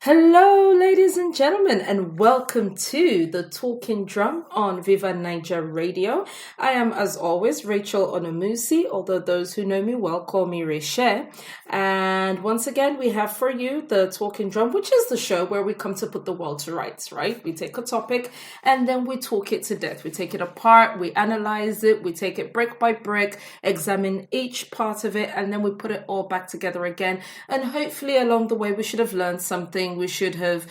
Hello, ladies and gentlemen, and welcome to the Talking Drum on Viva Niger Radio. I am, as always, Rachel Onomusi, although those who know me well call me Reshe. And once again, we have for you the Talking Drum, which is the show where we come to put the world to rights, right? We take a topic and then we talk it to death. We take it apart, we analyze it, we take it brick by brick, examine each part of it, and then we put it all back together again. And hopefully, along the way, we should have learned something. We should have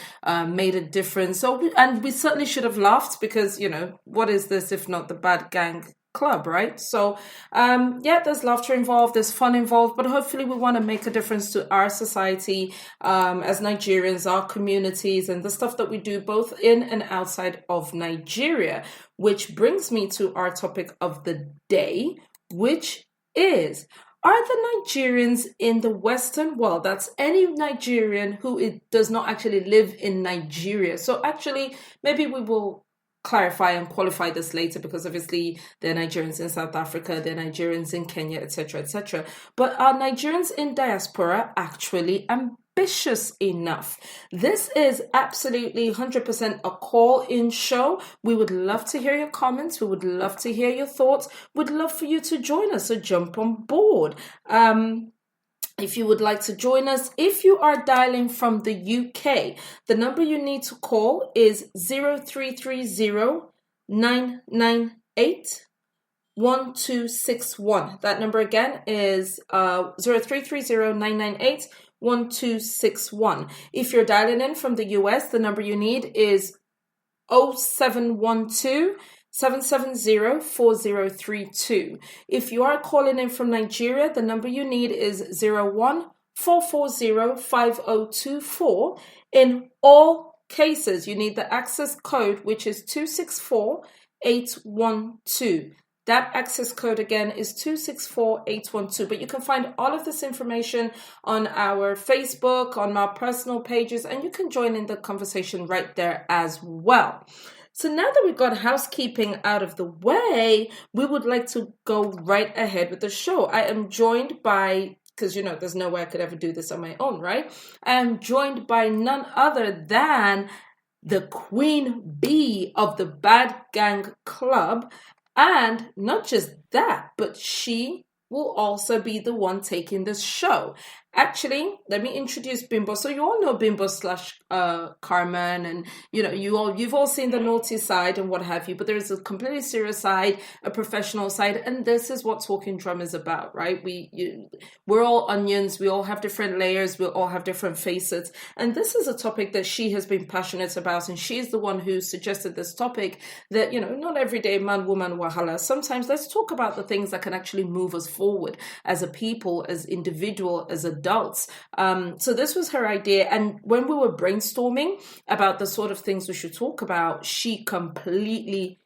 made a difference. And we certainly should have laughed because, what is this if not the bad gang club, right? So, yeah, there's laughter involved, there's fun involved, but hopefully we want to make a difference to our society as Nigerians, our communities, and the stuff that we do both in and outside of Nigeria. Which brings me to our topic of the day, which is, are the Nigerians in the Western world? That's any Nigerian who does not actually live in Nigeria. So actually, maybe we will clarify and qualify this later because obviously there are Nigerians in South Africa, there are Nigerians in Kenya, etc., etc. But are Nigerians in diaspora actually ambitious enough? This is absolutely 100% a call-in show. We would love to hear your comments. We would love to hear your thoughts. We'd love for you to join us, so jump on board. If you would like to join us, if you are dialing from the UK, the number you need to call is 0330 998 1261. That number again is 0330 1261. If you're dialing in from the US, the number you need is 0712 770-4032. If you are calling in from Nigeria, the number you need is 01-440-5024. In all cases, you need the access code, which is 264812. That access code again is 264812. But you can find all of this information on our Facebook, on our personal pages, and you can join in the conversation right there as well. So now that we've got housekeeping out of the way, we would like to go right ahead with the show. I am joined by, because there's no way I could ever do this on my own, right? I am joined by none other than the Queen Bee of the Bad Gang Club. And not just that, but she will also be the one taking this show. Actually, let me introduce Bimbo. So you all know Bimbo slash Carmen, and you've all seen the naughty side and what have you. But there is a completely serious side, a professional side, and this is what Talking Drum is about, right? We're all onions. We all have different layers. We all have different facets, and this is a topic that she has been passionate about, and she's the one who suggested this topic. That not every day man, woman, wahala. Sometimes let's talk about the things that can actually move us forward as a people, as individual, as adults. So this was her idea, and when we were brainstorming about the sort of things we should talk about, she completely,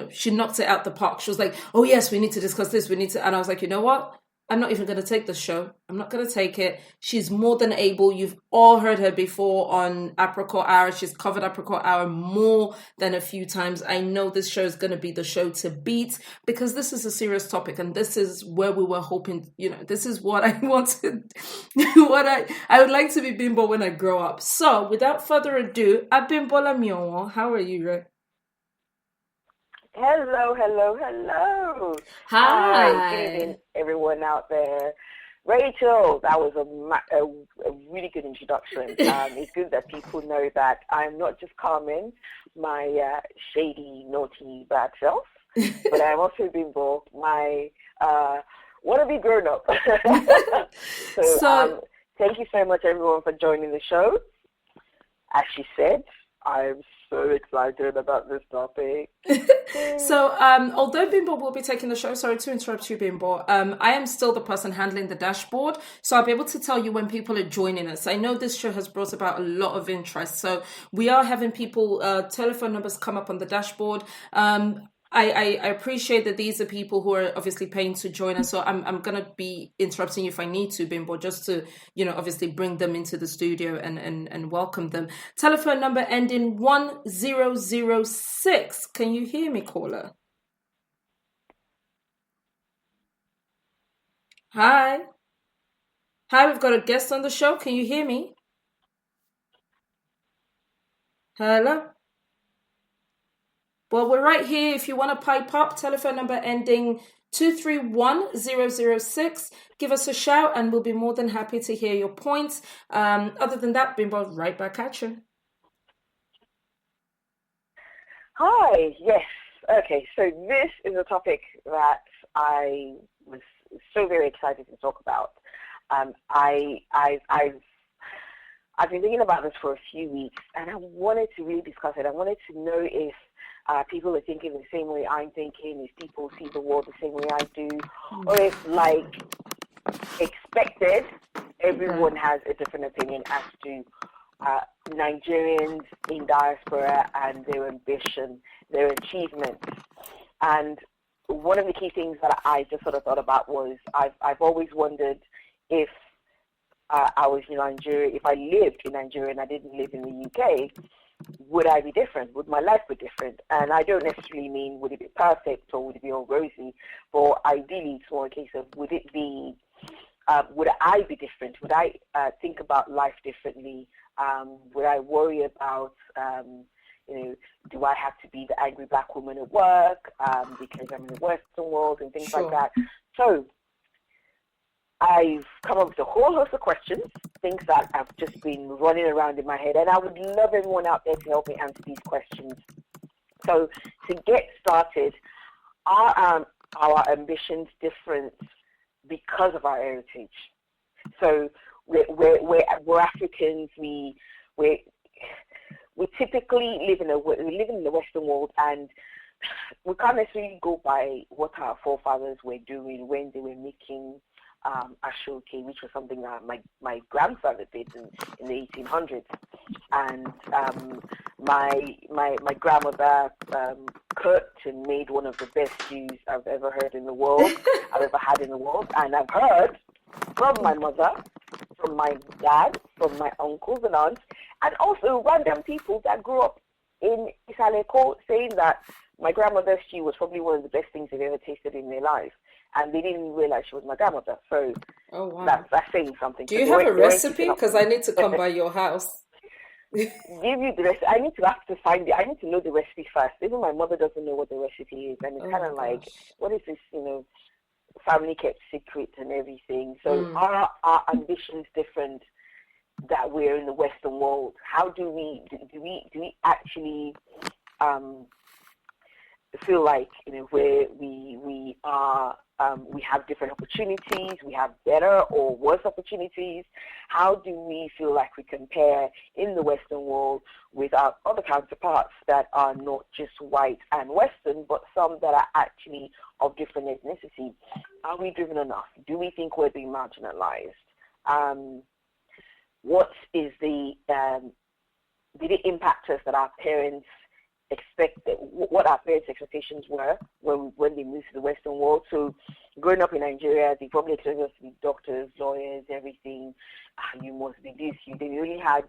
she knocked it out the park. She was like, "Oh yes, we need to discuss this. We need to," and I was like, "You know what? I'm not even going to take the show. I'm not going to take it. She's more than able. You've all heard her before on Apricot Hour. She's covered Apricot Hour more than a few times. I know this show is going to be the show to beat because this is a serious topic, and this is where we were hoping, this is what I wanted, what I would like to be Bimbo when I grow up. So without further ado, Abimbola Mionwo, how are you, Ray? Hello, hello, hello. Hi, good Hi. evening, everyone out there. Rachel, that was a really good introduction. It's good that people know that I'm not just Carmen, my shady, naughty, bad self, but I'm also Bimbo, my wannabe grown up. so So thank you so much, everyone, for joining the show. As she said, I'm so excited about this topic. Although Bimbo will be taking the show, sorry to interrupt you, Bimbo, I am still the person handling the dashboard, so I'll be able to tell you when people are joining us. I know this show has brought about a lot of interest, so we are having people, telephone numbers come up on the dashboard. I appreciate that these are people who are obviously paying to join us, so I'm gonna be interrupting you if I need to, Bimbo, just to obviously bring them into the studio and welcome them. Telephone number ending 1006. Can you hear me, caller? Hi, we've got a guest on the show. Can you hear me? Hello? Well, we're right here. If you want to pipe up, telephone number ending 231006. Give us a shout and we'll be more than happy to hear your points. Other than that, Bimbo, right back at you. Hi, yes. Okay, so this is a topic that I was so very excited to talk about. I've been thinking about this for a few weeks, and I wanted to really discuss it. I wanted to know if people are thinking the same way I'm thinking, if people see the world the same way I do, or if, like expected, everyone has a different opinion as to Nigerians in diaspora and their ambition, their achievements. And one of the key things that I just sort of thought about was I've always wondered if I was in Nigeria, if I lived in Nigeria and I didn't live in the UK, would I be different? Would my life be different? And I don't necessarily mean would it be perfect or would it be all rosy, but ideally it's more a case of would it be, would I be different? Would I think about life differently? Would I worry about, do I have to be the angry black woman at work because I'm in the Western world and things like that? So I've come up with a whole host of questions, things that have just been running around in my head, and I would love everyone out there to help me answer these questions. So to get started, are our ambitions different because of our heritage? So we're Africans. We typically live in the Western world, and we can't necessarily go by what our forefathers were doing when they were making ashoke, which was something that my grandfather did in the 1800s, and my grandmother cooked and made one of the best stews I've ever heard in the world, I've ever had in the world, and I've heard from my mother, from my dad, from my uncles and aunts, and also random people that grew up in Isaleko saying that my grandmother's stew was probably one of the best things they've ever tasted in their life. And they didn't realize she was my grandmother. So that's saying something. Do you have a recipe? Because I need to come by your house. Give you the recipe. I need to find it. I need to know the recipe first. Even my mother doesn't know what the recipe is. And it's kind of like, what is this, family kept secret and everything. So are our ambitions different that we're in the Western world? How do we actually feel like where we are, we have different opportunities, we have better or worse opportunities? How do we feel like we compare in the Western world with our other counterparts that are not just white and Western, but some that are actually of different ethnicity? Are we driven enough? Do we think we're being marginalized? What is did it impact us that our parents expected, what our parents' expectations were when they moved to the Western world? So growing up in Nigeria, they probably expected us to be doctors, lawyers, everything. You must be this. They really had,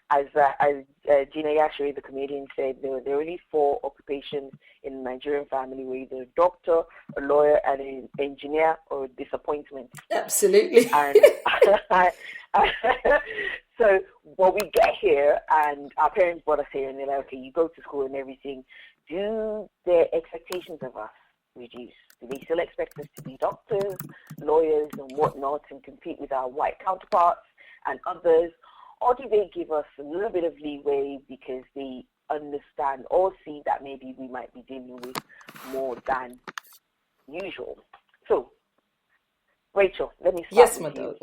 as Gina Yashiri, the comedian, said, there were only 4 occupations in a Nigerian family: were either a doctor, a lawyer, and an engineer, or disappointment. Absolutely. And so when we get here and our parents brought us here and they're like, okay, you go to school and everything, do their expectations of us reduce? Do they still expect us to be doctors, lawyers, and whatnot and compete with our white counterparts and others? Or do they give us a little bit of leeway because they understand or see that maybe we might be dealing with more than usual? So, Rachel, let me start with you.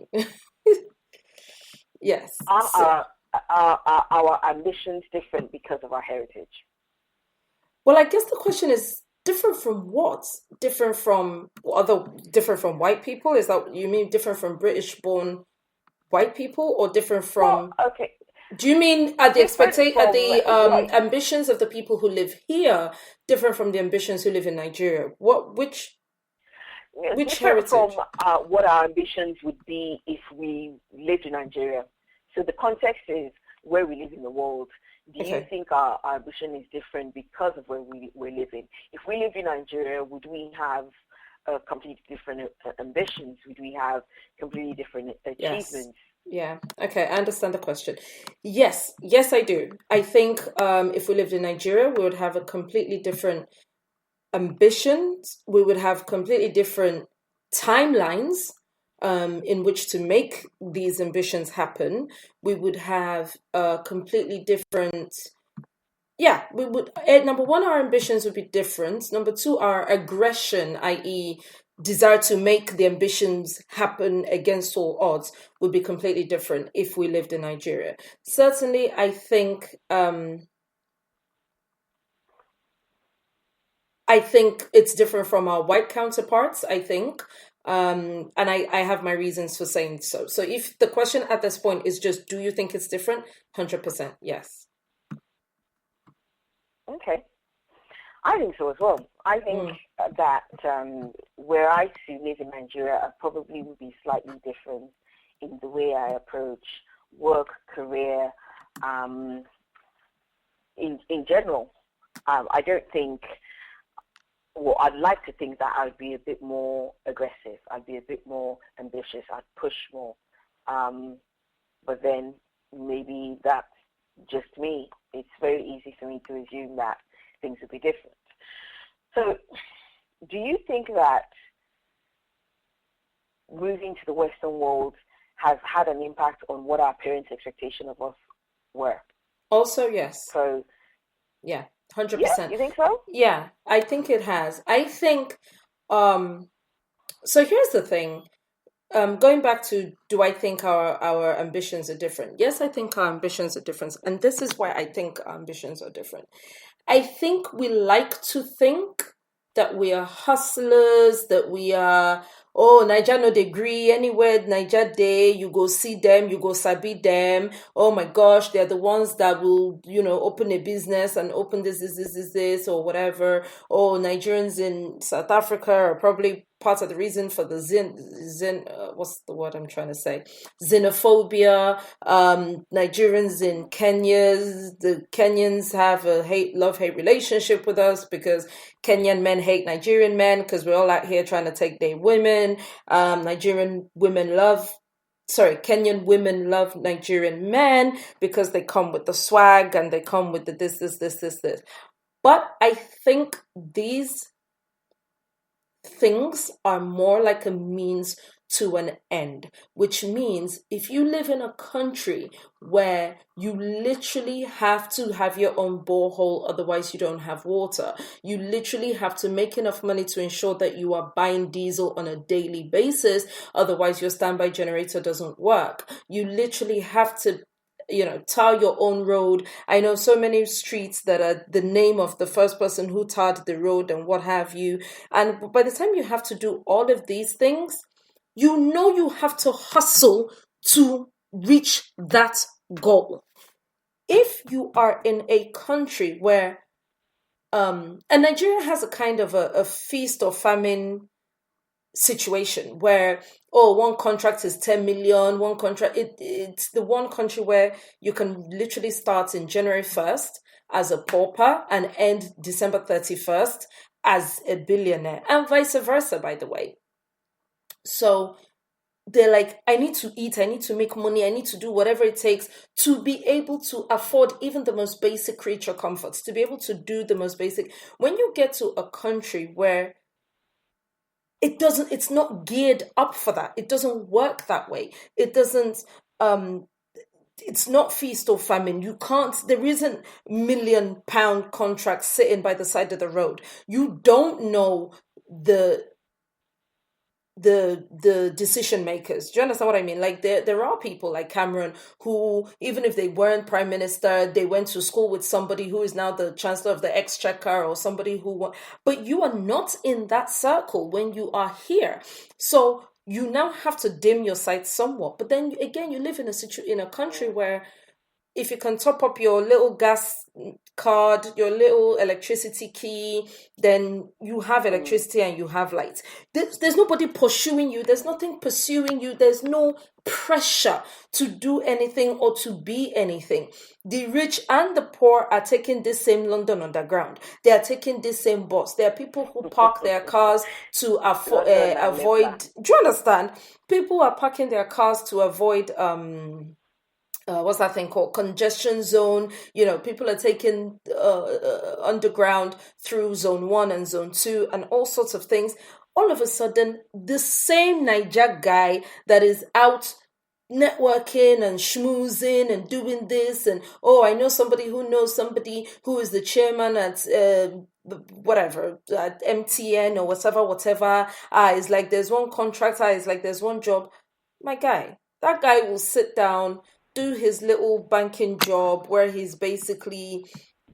Yes. Are our ambitions different because of our heritage? Well, I guess the question is different from what? Different from white people? Is that you mean different from British-born white people, or different from? Well, okay. Do you mean ambitions of the people who live here different from the ambitions who live in Nigeria? Which heritage? From what our ambitions would be if we lived in Nigeria. So the context is where we live in the world. Do you think our ambition is different because of where we're living? If we live in Nigeria, would we have completely different ambitions? Would we have completely different achievements? Yeah. Okay, I understand the question. Yes, yes, I do. I think if we lived in Nigeria, we would have a completely different ambitions. We would have completely different timelines in which to make these ambitions happen. We would have a completely different. Yeah, we would. Number one, our ambitions would be different. Number two, our aggression, i.e., desire to make the ambitions happen against all odds, would be completely different if we lived in Nigeria. Certainly, I think it's different from our white counterparts, I think. And I have my reasons for saying so. So if the question at this point is just, do you think it's different? 100% yes. Okay. I think so as well. I think Mm, that where I to live in Nigeria, I probably would be slightly different in the way I approach work, career, um, in general. I don't think, well, I'd like to think that I'd be a bit more aggressive. I'd be a bit more ambitious. I'd push more. Um, but then maybe that's just me. It's very easy for me to assume that things would be different. So, do you think that moving to the Western world has had an impact on what our parents' expectation of us were? Also, yes. So, Yeah, yeah, 100%. you think so? Yeah, I think it has. I think, um, so here's the thing. Going back to, do I think our ambitions are different? Yes, I think our ambitions are different. And this is why I think our ambitions are different. I think we like to think that we are hustlers, that we are, oh, Niger no degree, anywhere Niger day, you go see them, you go sabi them. Oh my gosh, they're the ones that will, open a business and open this, or whatever. Oh, Nigerians in South Africa are probably part of the reason for the what's the word I'm trying to say? Xenophobia. Nigerians in Kenya, the Kenyans have a love-hate relationship with us because Kenyan men hate Nigerian men because we're all out here trying to take their women. Kenyan women love Nigerian men because they come with the swag and they come with the this. But I think these things are more like a means to an end, which means if you live in a country where you literally have to have your own borehole, otherwise you don't have water, you literally have to make enough money to ensure that you are buying diesel on a daily basis, otherwise your standby generator doesn't work. You literally have to tar your own road. I know so many streets that are the name of the first person who tarred the road and what have you. And by the time you have to do all of these things, you have to hustle to reach that goal. If you are in a country where, and Nigeria has a kind of a feast or famine situation where, oh, one contract is 10 million, one contract, it's the one country where you can literally start in January 1st as a pauper and end December 31st as a billionaire, and vice versa, by the way. So they're like, I need to eat, I need to make money, I need to do whatever it takes to be able to afford even the most basic creature comforts, to be able to do the most basic. When you get to a country where it's not geared up for that, it doesn't work that way, it doesn't, um it's not feast or famine. You can't, there isn't £1 million contracts sitting by the side of the road. You don't know the the decision makers. Do you understand what I mean? Like there are people like Cameron who, even if they weren't prime minister, they went to school with somebody who is now the chancellor of the exchequer, or somebody but you are not in that circle when you are here. So you now have to dim your sight somewhat. But then again, you live in a country where if you can top up your little gas card, your little electricity key, then you have electricity and you have light. There's nobody pursuing you. There's nothing pursuing you. There's no pressure to do anything or to be anything. The rich and the poor are taking this same London Underground. They are taking this same bus. There are people who park their cars to avoid. Do you understand? People are parking their cars to avoid what's that thing called? Congestion zone. You know, people are taking underground through zone 1 and zone 2 and all sorts of things. All of a sudden, the same Niger guy that is out networking and schmoozing and doing this and, oh, I know somebody who knows somebody who is the chairman at whatever, at MTN or whatever. It's like there's one contractor, it's like there's one job. My guy, that guy will sit down, do his little banking job where he's basically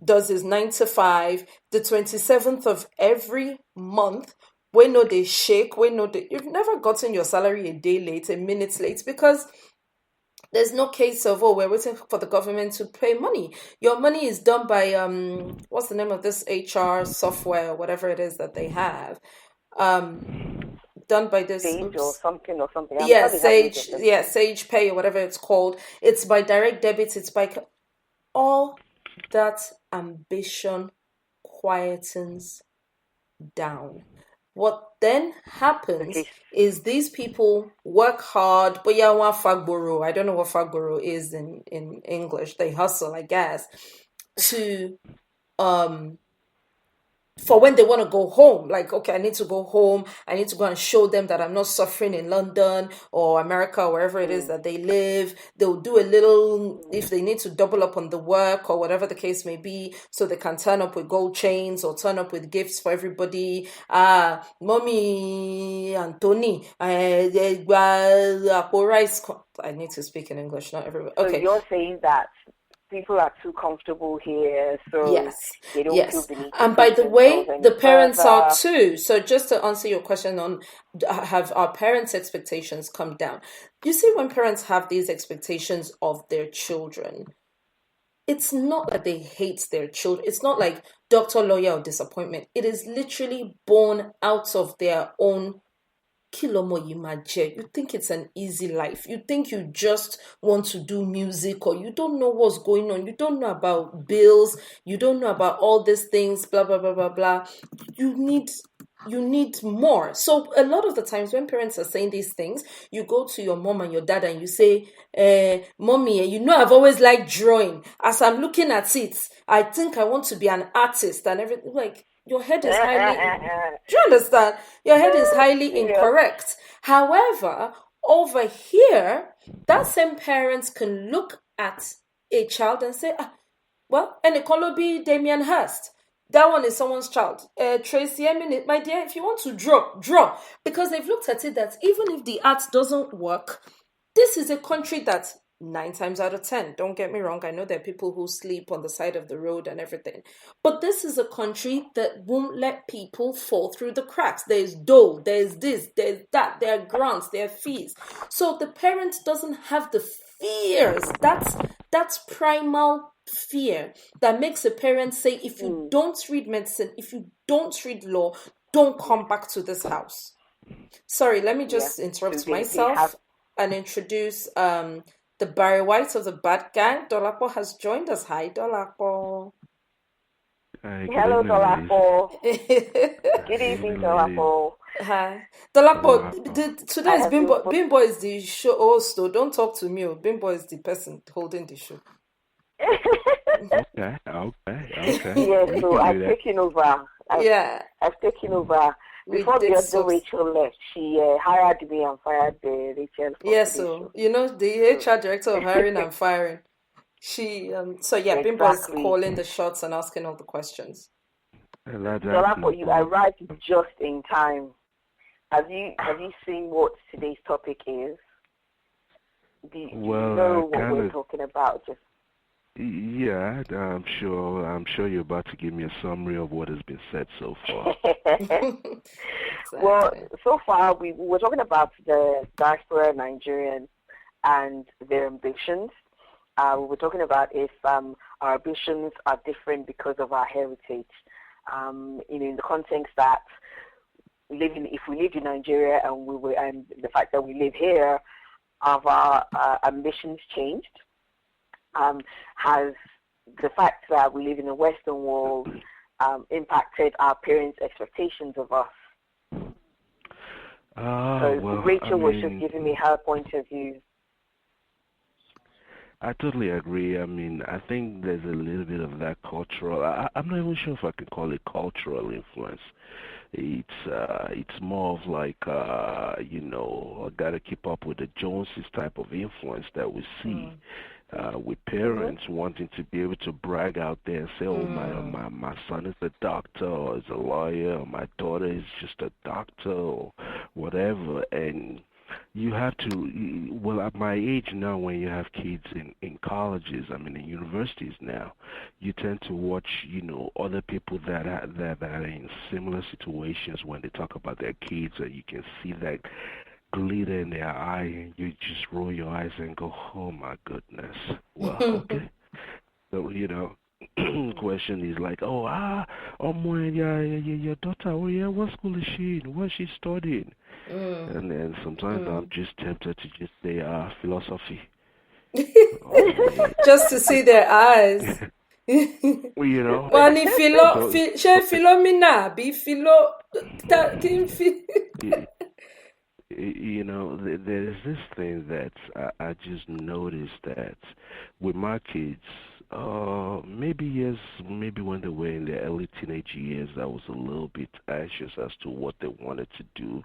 does his 9 to 5, the 27th of every month. When no they shake, you've never gotten your salary a day late, a minute late, because there's no case of, oh, we're waiting for the government to pay money. Your money is done by what's the name of this HR software or whatever it is that they have. Done by this Sage or something. Yeah, Sage Pay or whatever it's called. It's by direct debit. It's by all that ambition quietens down. What then happens is these people work hard, but yeah, fagboro. I don't know what fagboro is in English. They hustle, I guess, to for when they want to go home, like, okay, I need to go home. I need to go and show them that I'm not suffering in London or America or wherever it is that they live. They'll do a little, if they need to double up on the work or whatever the case may be, so they can turn up with gold chains or turn up with gifts for everybody. Mommy and Tony, I need to speak in English, not everybody. Okay. So you're saying that people are too comfortable here, so they don't feel the need to and by the way, the parents are too. So just to answer your question on have our parents' expectations come down? You see, when parents have these expectations of their children, it's not that they hate their children. It's not like doctor, lawyer, or disappointment. It is literally born out of their own kilomo yimaje. You think it's an easy life. You think you just want to do music, or you don't know what's going on. You don't know about bills. You don't know about all these things, blah, blah, blah, blah, blah. You need more. So a lot of the times when parents are saying these things, you go to your mom and your dad and you say, Mommy, you know I've always liked drawing. As I'm looking at it, I think I want to be an artist and everything. Like, your head is highly, do you understand? Your head is highly incorrect. However, over here, that same parents can look at a child and say, well, and it can be Damien Hirst. That one is someone's child. Tracy Emin, my dear, if you want to draw. Because they've looked at it that even if the art doesn't work, this is a country that 9 times out of 10, don't get me wrong, I know there are people who sleep on the side of the road and everything, but this is a country that won't let people fall through the cracks. There's dole, there's this, there's that, there are grants, there are fees. So the parent doesn't have the fears. That's primal fear that makes a parent say, if you don't read medicine, if you don't read law, don't come back to this house. Sorry, let me just interrupt myself and introduce the Barry White of the Bad Gang. Dolapo has joined us. Hi, Dolapo. Hello, Dolapo. Good evening, Dolapo. Hi. Dolapo, today is Bimbo is the show host, so don't talk to me. Bimbo is the person holding the show. Okay. Yeah, so I've taken over. I've taken over. Before the other Rachel left, she hired me and fired Rachel. Yes, so you know the HR director of hiring and firing. She Bimbo is calling the shots and asking all the questions. Dolapo, you arrived just in time. Have you seen what today's topic is? Do you know what we're talking about? Yeah, I'm sure you're about to give me a summary of what has been said so far. Exactly. Well, so far we were talking about the diaspora Nigerians and their ambitions, we were talking about if our ambitions are different because of our heritage. In the context that if we lived in Nigeria and the fact that we live here, have our ambitions changed? Has the fact that we live in the Western world impacted our parents' expectations of us? Rachel was just giving me her point of view. I totally agree. I mean, I think there's a little bit of that cultural. I'm not even sure if I can call it cultural influence. It's more of like I gotta keep up with the Joneses type of influence that we see with parents wanting to be able to brag out there and say, oh, my son is a doctor or is a lawyer, or my daughter is just a doctor or whatever. And you have to, well, at my age now, when you have kids in colleges, in universities now, you tend to watch, other people that are in similar situations when they talk about their kids, and you can see that glitter in their eye, and you just roll your eyes and go, oh my goodness. Well, okay. So, question is like, your daughter, what school is she in? What is she studying? And then sometimes I'm just tempted to just say philosophy. Just to see their eyes. Wani Philomena be Philo. There's this thing that I just noticed that with my kids, maybe when they were in their early teenage years, I was a little bit anxious as to what they wanted to do.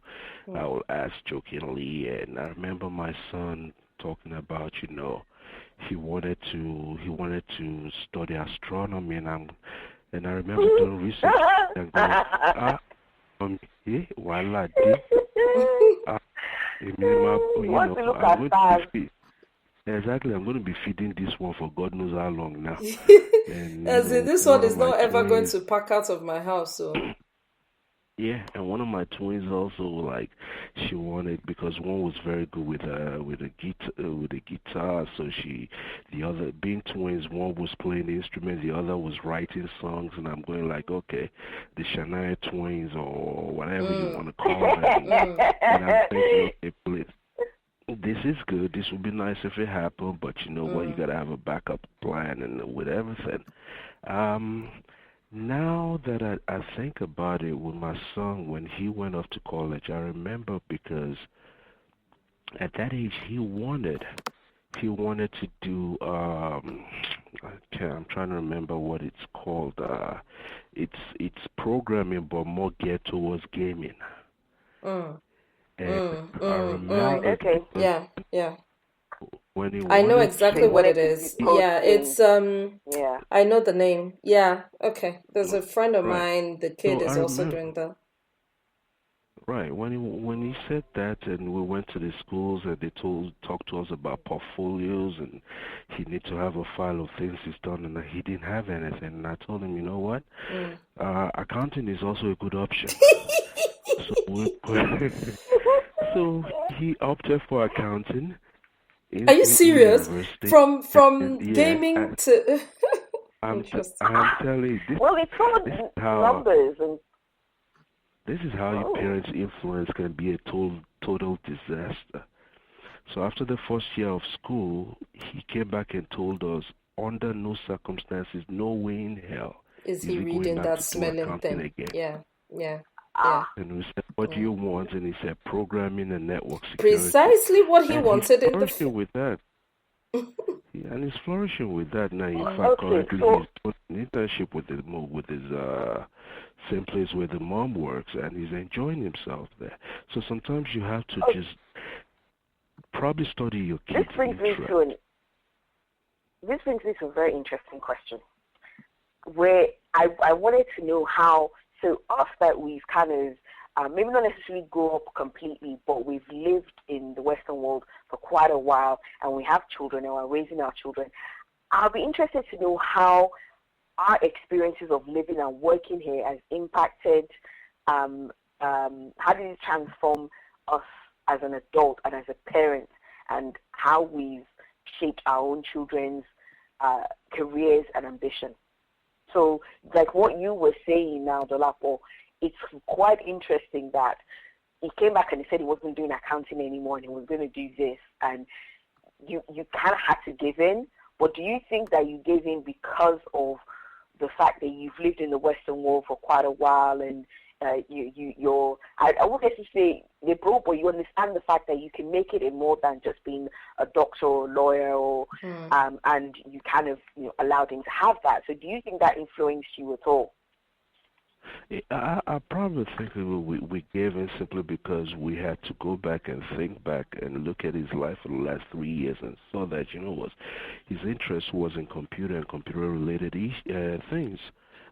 I would ask jokingly, and I remember my son talking about, he wanted to study astronomy, and I remember doing research and going, Exactly, I'm going to be feeding this one for God knows how long now. And, this one is not ever going to pack out of my house. So. Yeah, and one of my twins also, she wanted, because one was very good with a guitar, so the other, being twins, one was playing the instrument, the other was writing songs, and I'm going okay, the Shania twins or whatever you want to call them, and I'm thinking, okay, please. This is good. This would be nice if it happened, but you know what? You got to have a backup plan and with everything. Now that I think about it, with my son, when he went off to college, I remember because at that age he wanted to do. I'm trying to remember what it's called. It's programming, but more geared towards gaming. And I remember. Okay. Yeah. When he I know exactly what it is. Yeah, it's Yeah. I know the name. Yeah. Okay. There's a friend of mine. The kid is also doing that. Right. When he said that, and we went to the schools, and they talked to us about portfolios, and he need to have a file of things he's done, and he didn't have anything. And I told him, you know what? Accounting is also a good option. So he opted for accounting. Are you serious? From gaming to interesting. I'm telling you, it's all numbers and. This is how your parents' influence can be a total disaster. So after the first year of school, he came back and told us, under no circumstances, no way in hell is he reading that smelling thing again. Yeah. And we said, what do you want? And he said, programming and network security. Precisely what he wanted in the with that. And he's flourishing with that now. In fact, currently he's doing an internship with his same place where the mom works, and he's enjoying himself there. So sometimes you have to just probably study your kids' This brings me to a very interesting question, where I wanted to know how. So us that we've kind of maybe not necessarily grow up completely, but we've lived in the Western world for quite a while, and we have children, and we're raising our children. I'll be interested to know how our experiences of living and working here has impacted, how did it transform us as an adult and as a parent, and how we've shaped our own children's careers and ambition. So, like what you were saying now, Dolapo, it's quite interesting that he came back and he said he wasn't doing accounting anymore and he was going to do this, and you kind of had to give in. But do you think that you gave in because of the fact that you've lived in the Western world for quite a while, and you're I won't necessarily say liberal, but you understand the fact that you can make it in more than just being a doctor or a lawyer, or and you kind of allowed him to have that. So do you think that influenced you at all? I probably think we gave in simply because we had to go back and think back and look at his life for the last 3 years and saw that, what, his interest was in computer and computer-related things.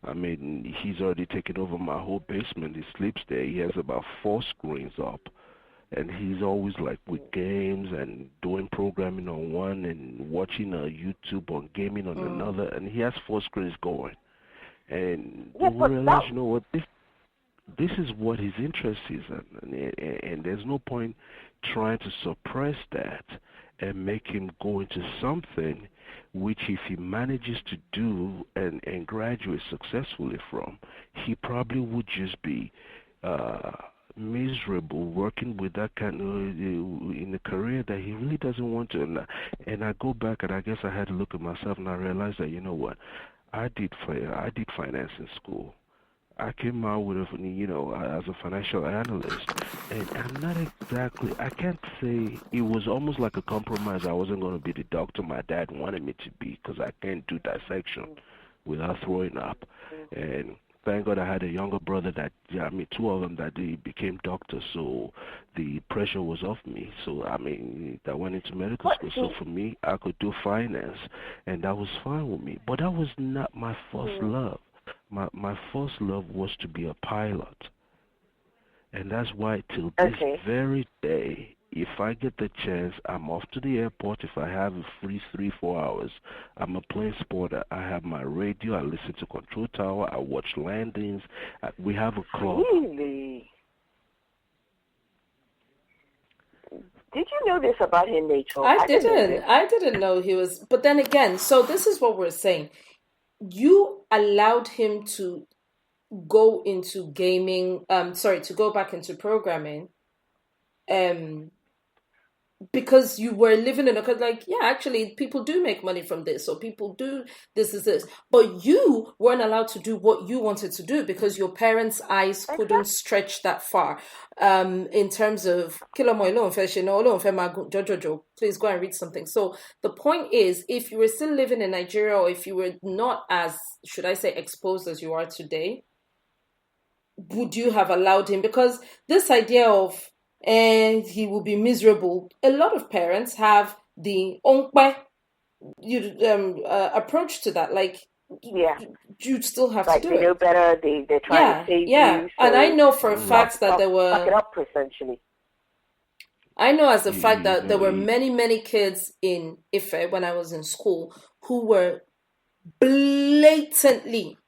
I mean, he's already taken over my whole basement. He sleeps there. He has about 4 screens up. And he's always like with games and doing programming on one and watching YouTube on gaming on another. And he has 4 screens going. And we realize, what, this is what his interest is in, and there's no point trying to suppress that and make him go into something which, if he manages to do and graduate successfully from, he probably would just be miserable working with that kind of in a career that he really doesn't want to. And I go back, and I guess I had to look at myself, and I realized that, what, I did finance in school. I came out with as a financial analyst, and I'm not exactly, I can't say, it was almost like a compromise. I wasn't going to be the doctor my dad wanted me to be, because I can't do dissection without throwing up. And thank God I had a younger brother that, 2 of them that they became doctors, so the pressure was off me. So, that went into medical school. So for me, I could do finance, and that was fine with me. But that was not my first love. My first love was to be a pilot. And that's why till this very day, if I get the chance, I'm off to the airport. If I have a free 3-4 hours, I'm a plane spotter. I have my radio. I listen to Control Tower. I watch landings. We have a club. Really? Did you know this about him, Rachel? I didn't know he was. But then again, so this is what we're saying. You allowed him to go into gaming. To go back into programming. Because you were living in actually people do make money from this, or people do this, but you weren't allowed to do what you wanted to do because your parents' eyes couldn't stretch that far. In terms of please go and read something. So the point is, if you were still living in Nigeria, or if you were not as, should I say, exposed as you are today, would you have allowed him? Because this idea of and he will be miserable. A lot of parents have the approach to that. You still have to do it. They know better. They're trying to save you. So and I know for a fact that there were. Fuck it up, essentially. I know as a fact that there were many kids in Ife when I was in school who were blatantly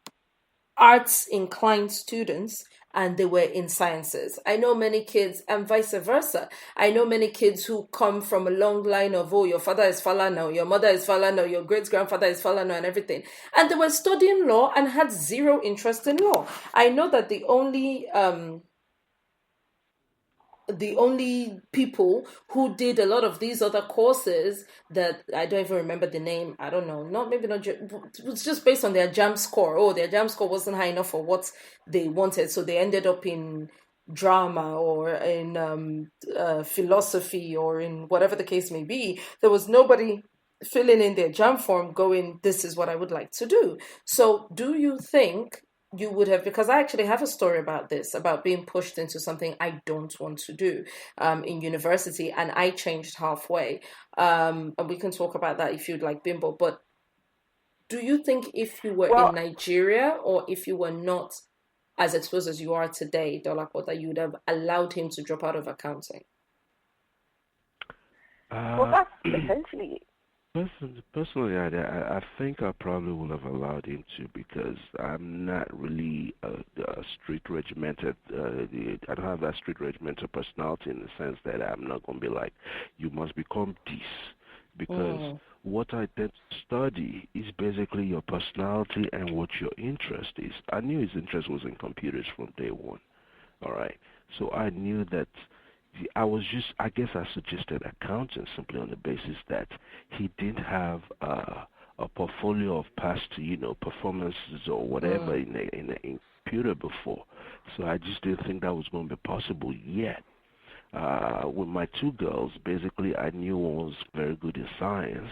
arts-inclined students, and they were in sciences. I know many kids, and vice versa. I know many kids who come from a long line of, your father is Falana, your mother is Falana, your great-grandfather is Falana, and everything. And they were studying law and had zero interest in law. I know that the only people who did a lot of these other courses that I don't even remember the name, I don't know, it was just based on their JAM score. Their JAM score wasn't high enough for what they wanted, so they ended up in drama or in philosophy or in whatever the case may be. There was nobody filling in their JAM form going, this is what I would like to do. So do you think you would have, because I actually have a story about this, about being pushed into something I don't want to do in university, and I changed halfway. And we can talk about that if you'd like, Bimbo. But do you think if you were in Nigeria, or if you were not as exposed as you are today, Dolapo, that you would have allowed him to drop out of accounting? That's essentially it. Personally, I think I probably would have allowed him to, because I'm not really a strict regimented. I don't have that strict regimented personality, in the sense that I'm not going to be like, you must become this. because what I tend to study is basically your personality and what your interest is. I knew his interest was in computers from day one. All right. So I knew that I guess I suggested accounting simply on the basis that he didn't have a portfolio of past, performances or whatever in a computer before. So I just didn't think that was going to be possible yet. With my two girls, basically I knew one was very good in science,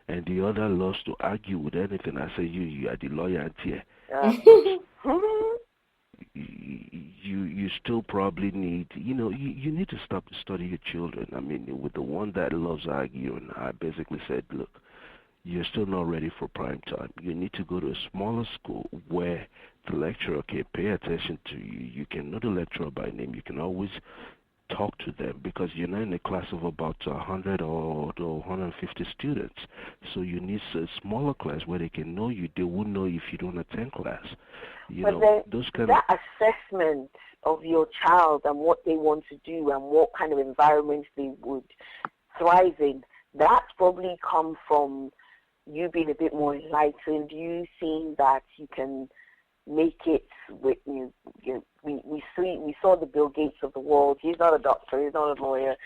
and the other loves to argue with anything. I say, you are the lawyer, and here. You still probably need, you need to stop to study your children. I mean, with the one that loves arguing, I basically said, look, you're still not ready for prime time. You need to go to a smaller school where the lecturer can pay attention to you. You can know the lecturer by name. You can always talk to them because you're not in a class of about 100 or 150 students. So you need a smaller class where they can know you. They won't know if you don't attend class. Those kind that assessment of your child and what they want to do and what kind of environments they would thrive in, that's probably come from you being a bit more enlightened, you seeing that you can make it with we saw the Bill Gates of the world. He's not a doctor, he's not a lawyer.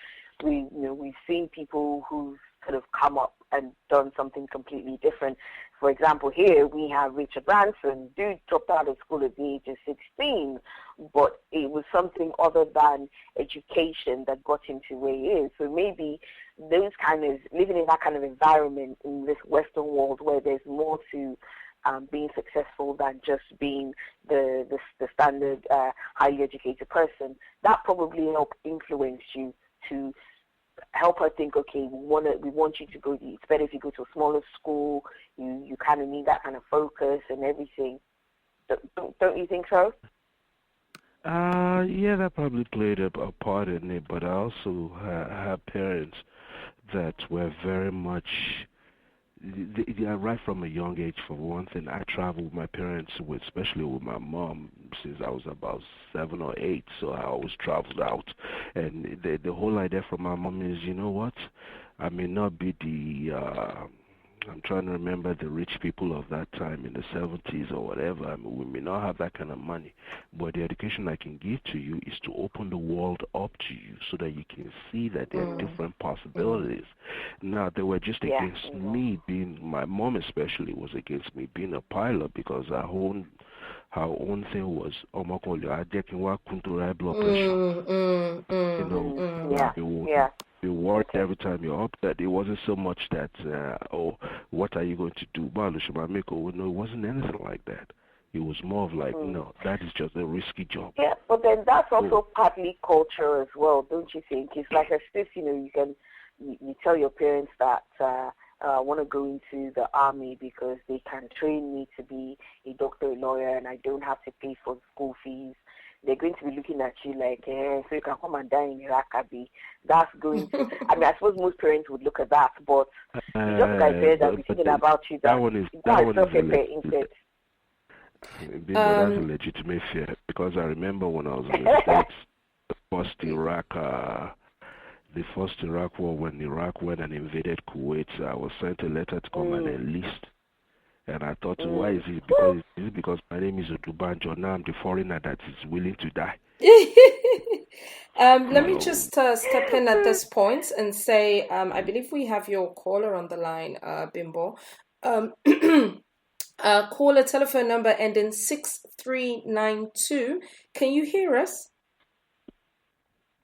We've seen people who've kind of come up and done something completely different. For example, here we have Richard Branson. Dude dropped out of school at the age of 16, but it was something other than education that got him to where he is. So maybe those kind of living in that kind of environment in this Western world where there's more to being successful than just being the standard highly educated person, that probably helped influence you to help her think, okay, we want you to go. It's better if you go to a smaller school. You kind of need that kind of focus and everything. Don't you think so? Yeah, that probably played a part in it. But I also have parents that were very much. Right from a young age, for one thing, I traveled with my parents, especially with my mom, since I was about 7 or 8. So I always traveled out, and the whole idea from my mom is, you know what? I may not be I'm trying to remember the rich people of that time in the 70s or whatever. I mean, we may not have that kind of money, but the education I can give to you is to open the world up to you so that you can see that there are different possibilities. Now, they were just against me my mom especially was against me being a pilot because her own thing was, high blood pressure. Be worried every time you're up that it wasn't so much that what are you going to do? No, it wasn't anything like that. It was more of like, no, that is just a risky job. Yeah, but then that's also partly culture as well, don't you think? It's like as if, you tell your parents that I want to go into the army because they can train me to be a doctor, a lawyer, and I don't have to pay for school fees. They're going to be looking at you like, so you can come and die in Iraq, Abi. That's going to, I suppose most parents would look at that, but just like parents that be thinking about you, that one is that's a legitimate fear, because I remember when I was in the States, the first Iraq war, when Iraq went and invaded Kuwait, I was sent a letter to come and enlist. And I thought, why is it? Because my name is Odubanjo. Now I'm the foreigner that is willing to die. Let me just step in at this point and say, I believe we have your caller on the line, Bimbo. Caller telephone number ending 6392. Can you hear us?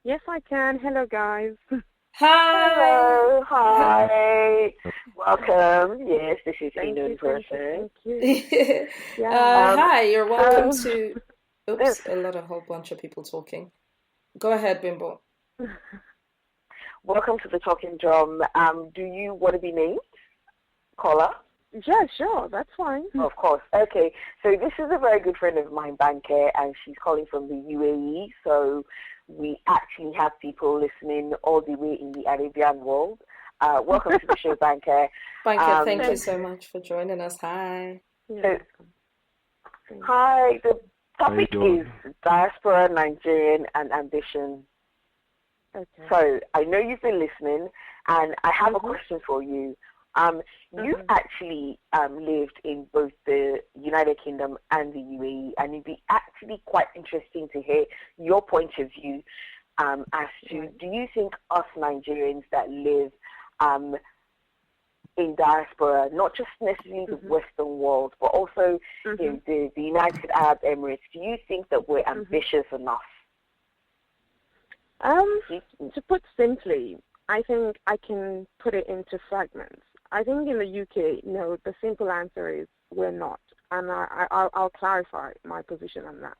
Yes, I can. Hello, guys. Hi. Hello. Hi. Welcome. Yes, this is a known person. Thank you. Yeah. Hi, you're welcome to... Oops, a whole bunch of people talking. Go ahead, Bimbo. Welcome to the Talking Drum. Do you want to be named? Caller? Yeah, sure. That's fine. Of course. Okay. So this is a very good friend of mine, Banker, and she's calling from the UAE. So we actually have people listening all the way in the Arabian world. Welcome to the show, Banker. Banker, thank you so much for joining us. Hi. So, hi. The topic is diaspora, Nigerian, and ambition. Okay. So I know you've been listening, and I have a question for you. You've actually lived in both the United Kingdom and the UAE, and it'd be actually quite interesting to hear your point of view as to, do you think us Nigerians that live in diaspora, not just necessarily the Western world, but also in the United Arab Emirates, do you think that we're ambitious enough? To put simply, I think I can put it into fragments. I think in the UK, no, the simple answer is we're not. And I'll clarify my position on that.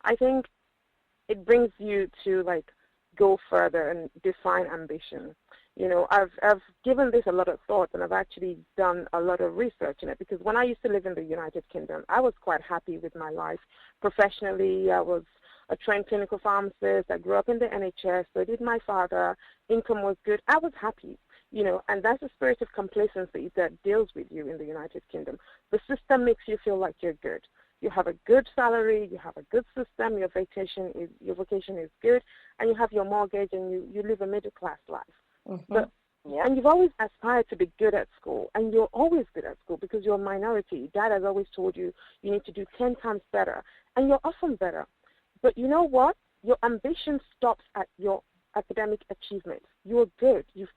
I think it brings you to go further and define ambition. I've given this a lot of thought, and I've actually done a lot of research in it, because when I used to live in the United Kingdom, I was quite happy with my life. Professionally, I was a trained clinical pharmacist. I grew up in the NHS, so did my father. Income was good. I was happy, and that's a spirit of complacency that deals with you in the United Kingdom. The system makes you feel like you're good. You have a good salary, you have a good system, your vocation is good, and you have your mortgage, and you live a middle-class life. But and you've always aspired to be good at school, and you're always good at school because you're a minority. Dad has always told you you need to do 10 times better, and you're often better. But you know what? Your ambition stops at your academic achievements. You're good. You've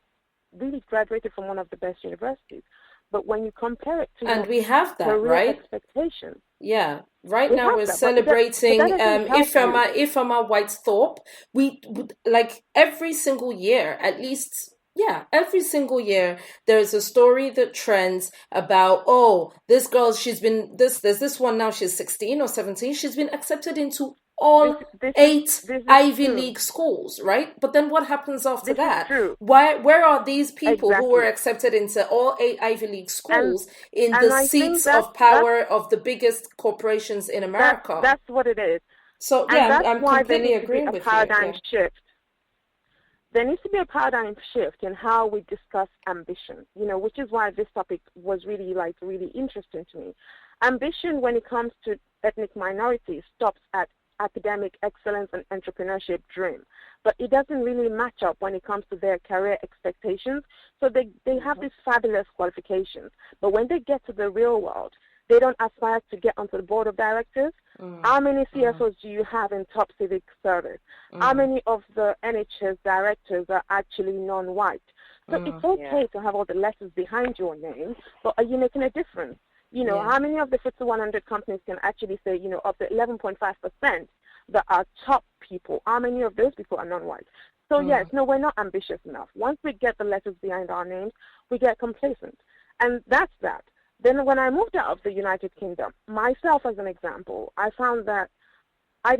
really graduated from one of the best universities. But when you compare it to we have that, career right? expectations, yeah. Right now we're that, celebrating but that Ifeoma Whitethorpe. We like every single year, at least. Yeah, every single year there's a story that trends about, this girl, there's this one now, she's 16 or 17, she's been accepted into all eight Ivy League schools, right? But then what happens after that? Where are these people who were accepted into all 8 Ivy League schools in the seats of power of the biggest corporations in America? That's what it is. So yeah, I'm completely agreeing with you. Shift. There needs to be a paradigm shift in how we discuss ambition, which is why this topic was really interesting to me. Ambition, when it comes to ethnic minorities, stops at academic excellence and entrepreneurship dream. But it doesn't really match up when it comes to their career expectations. So they have these fabulous qualifications. But when they get to the real world, they don't aspire to get onto the board of directors. How many CFOs do you have in top civic service? How many of the NHS directors are actually non-white? So it's okay to have all the letters behind your name, but are you making a difference? How many of the FTSE 100 companies can actually say, of the 11.5% that are top people, how many of those people are non-white? So yes, no, we're not ambitious enough. Once we get the letters behind our names, we get complacent. And that's that. Then when I moved out of the United Kingdom, myself as an example, I found that I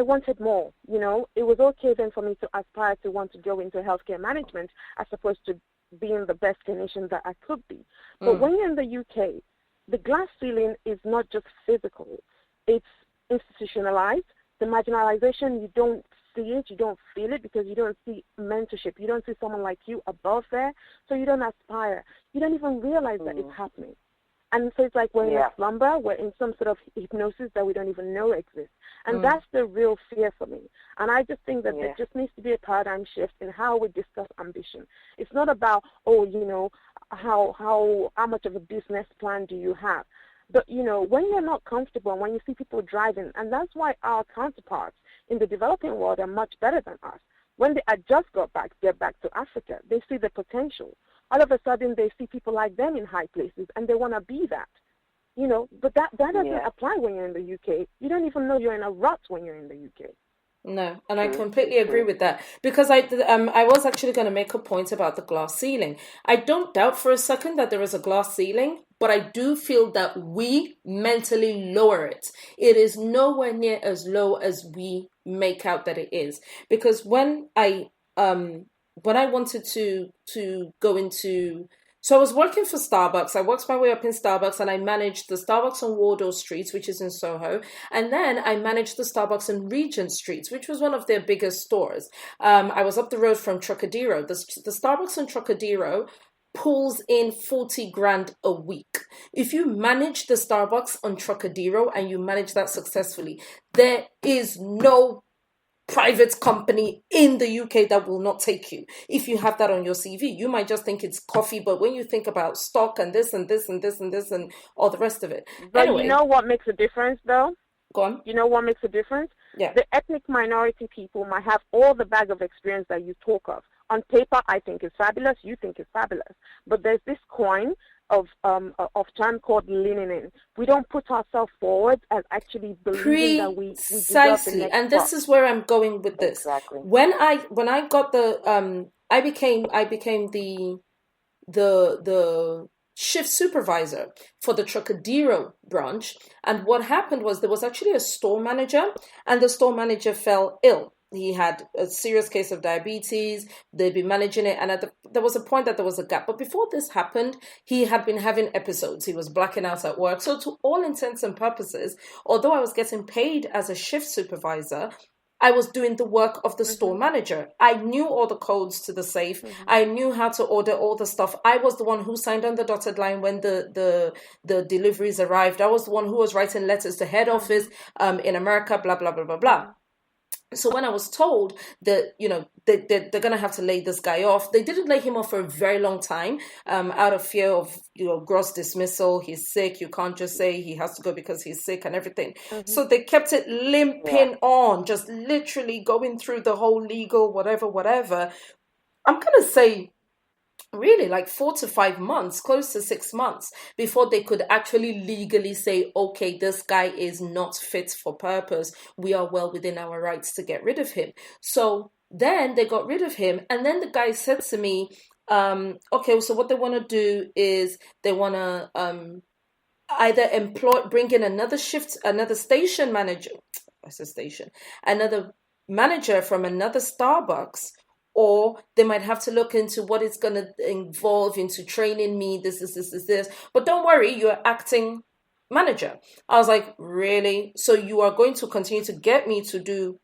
wanted more. It was okay then for me to aspire to want to go into healthcare management as opposed to being the best clinician that I could be. But when you're in the UK, the glass ceiling is not just physical. It's institutionalized. The marginalization, you don't see it, you don't feel it because you don't see mentorship. You don't see someone like you above there, so you don't aspire. You don't even realize that it's happening. And so it's like we're in a slumber, we're in some sort of hypnosis that we don't even know exists. And that's the real fear for me. And I just think that there just needs to be a paradigm shift in how we discuss ambition. It's not about, how much of a business plan do you have? But, when you're not comfortable and when you see people driving, and that's why our counterparts in the developing world are much better than us. When they get back to Africa, they see the potential. All of a sudden, they see people like them in high places, and they want to be that. But that doesn't apply when you're in the UK. You don't even know you're in a rut when you're in the UK. No, and I completely agree with that, because I was actually going to make a point about the glass ceiling. I don't doubt for a second that there is a glass ceiling, but I do feel that we mentally lower it. It is nowhere near as low as we make out that it is, because when I wanted to go into. So I was working for Starbucks. I worked my way up in Starbucks, and I managed the Starbucks on Wardour Street, which is in Soho. And then I managed the Starbucks in Regent Street, which was one of their biggest stores. I was up the road from Trocadero. The Starbucks in Trocadero pulls in 40 grand a week. If you manage the Starbucks on Trocadero and you manage that successfully, there is no private company in the UK that will not take you. If you have that on your CV, you might just think it's coffee, but when you think about stock and this and this and this and this and all the rest of it. But anyway, you know what makes a difference, though? Go on. You know what makes a difference? Yeah. The ethnic minority people might have all the bag of experience that you talk of. On paper, I think it's fabulous. You think it's fabulous. But there's this coin of term called leaning in. We don't put ourselves forward as actually believing that we deserve the next and this is where I'm going with this. Exactly. When I got the I became the shift supervisor for the Trocadero branch, and what happened was there was actually a store manager, and the store manager fell ill. He had a serious case of diabetes. They'd been managing it, and there was a point that there was a gap. But before this happened, he had been having episodes. He was blacking out at work. So to all intents and purposes, although I was getting paid as a shift supervisor, I was doing the work of the store manager. I knew all the codes to the safe. I knew how to order all the stuff. I was the one who signed on the dotted line when the deliveries arrived. I was the one who was writing letters to head office in America, blah, blah, blah, blah, blah. So when I was told that, they're going to have to lay this guy off, they didn't lay him off for a very long time out of fear of, gross dismissal. He's sick. You can't just say he has to go because he's sick and everything. So they kept it limping on, just literally going through the whole legal whatever. I'm going to say really like 4 to 5 months, close to 6 months, before they could actually legally say, okay, this guy is not fit for purpose. We are well within our rights to get rid of him. So then they got rid of him. And then the guy said to me, okay, so what they want to do is they want to either bring in another station manager, another manager from another Starbucks, or they might have to look into what it's going to involve into training me, this. But don't worry, you're acting manager. I was like, really? So you are going to continue to get me to do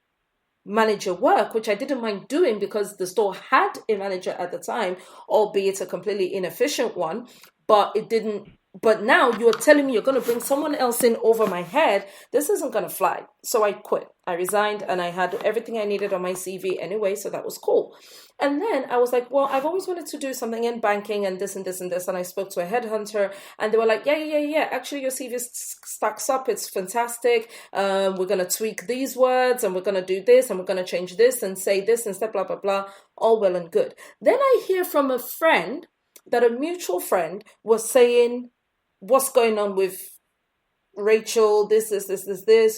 manager work, which I didn't mind doing because the store had a manager at the time, albeit a completely inefficient one, but it didn't. But now you're telling me you're going to bring someone else in over my head. This isn't going to fly. So I quit. I resigned, and I had everything I needed on my CV anyway, so that was cool. And then I was like, well, I've always wanted to do something in banking and this and this and this. And I spoke to a headhunter, and they were like, yeah. Actually, your CV stacks up. It's fantastic. We're going to tweak these words, and we're going to do this, and we're going to change this and say this instead, blah, blah, blah. All well and good. Then I hear from a friend that a mutual friend was saying, what's going on with Rachel, this.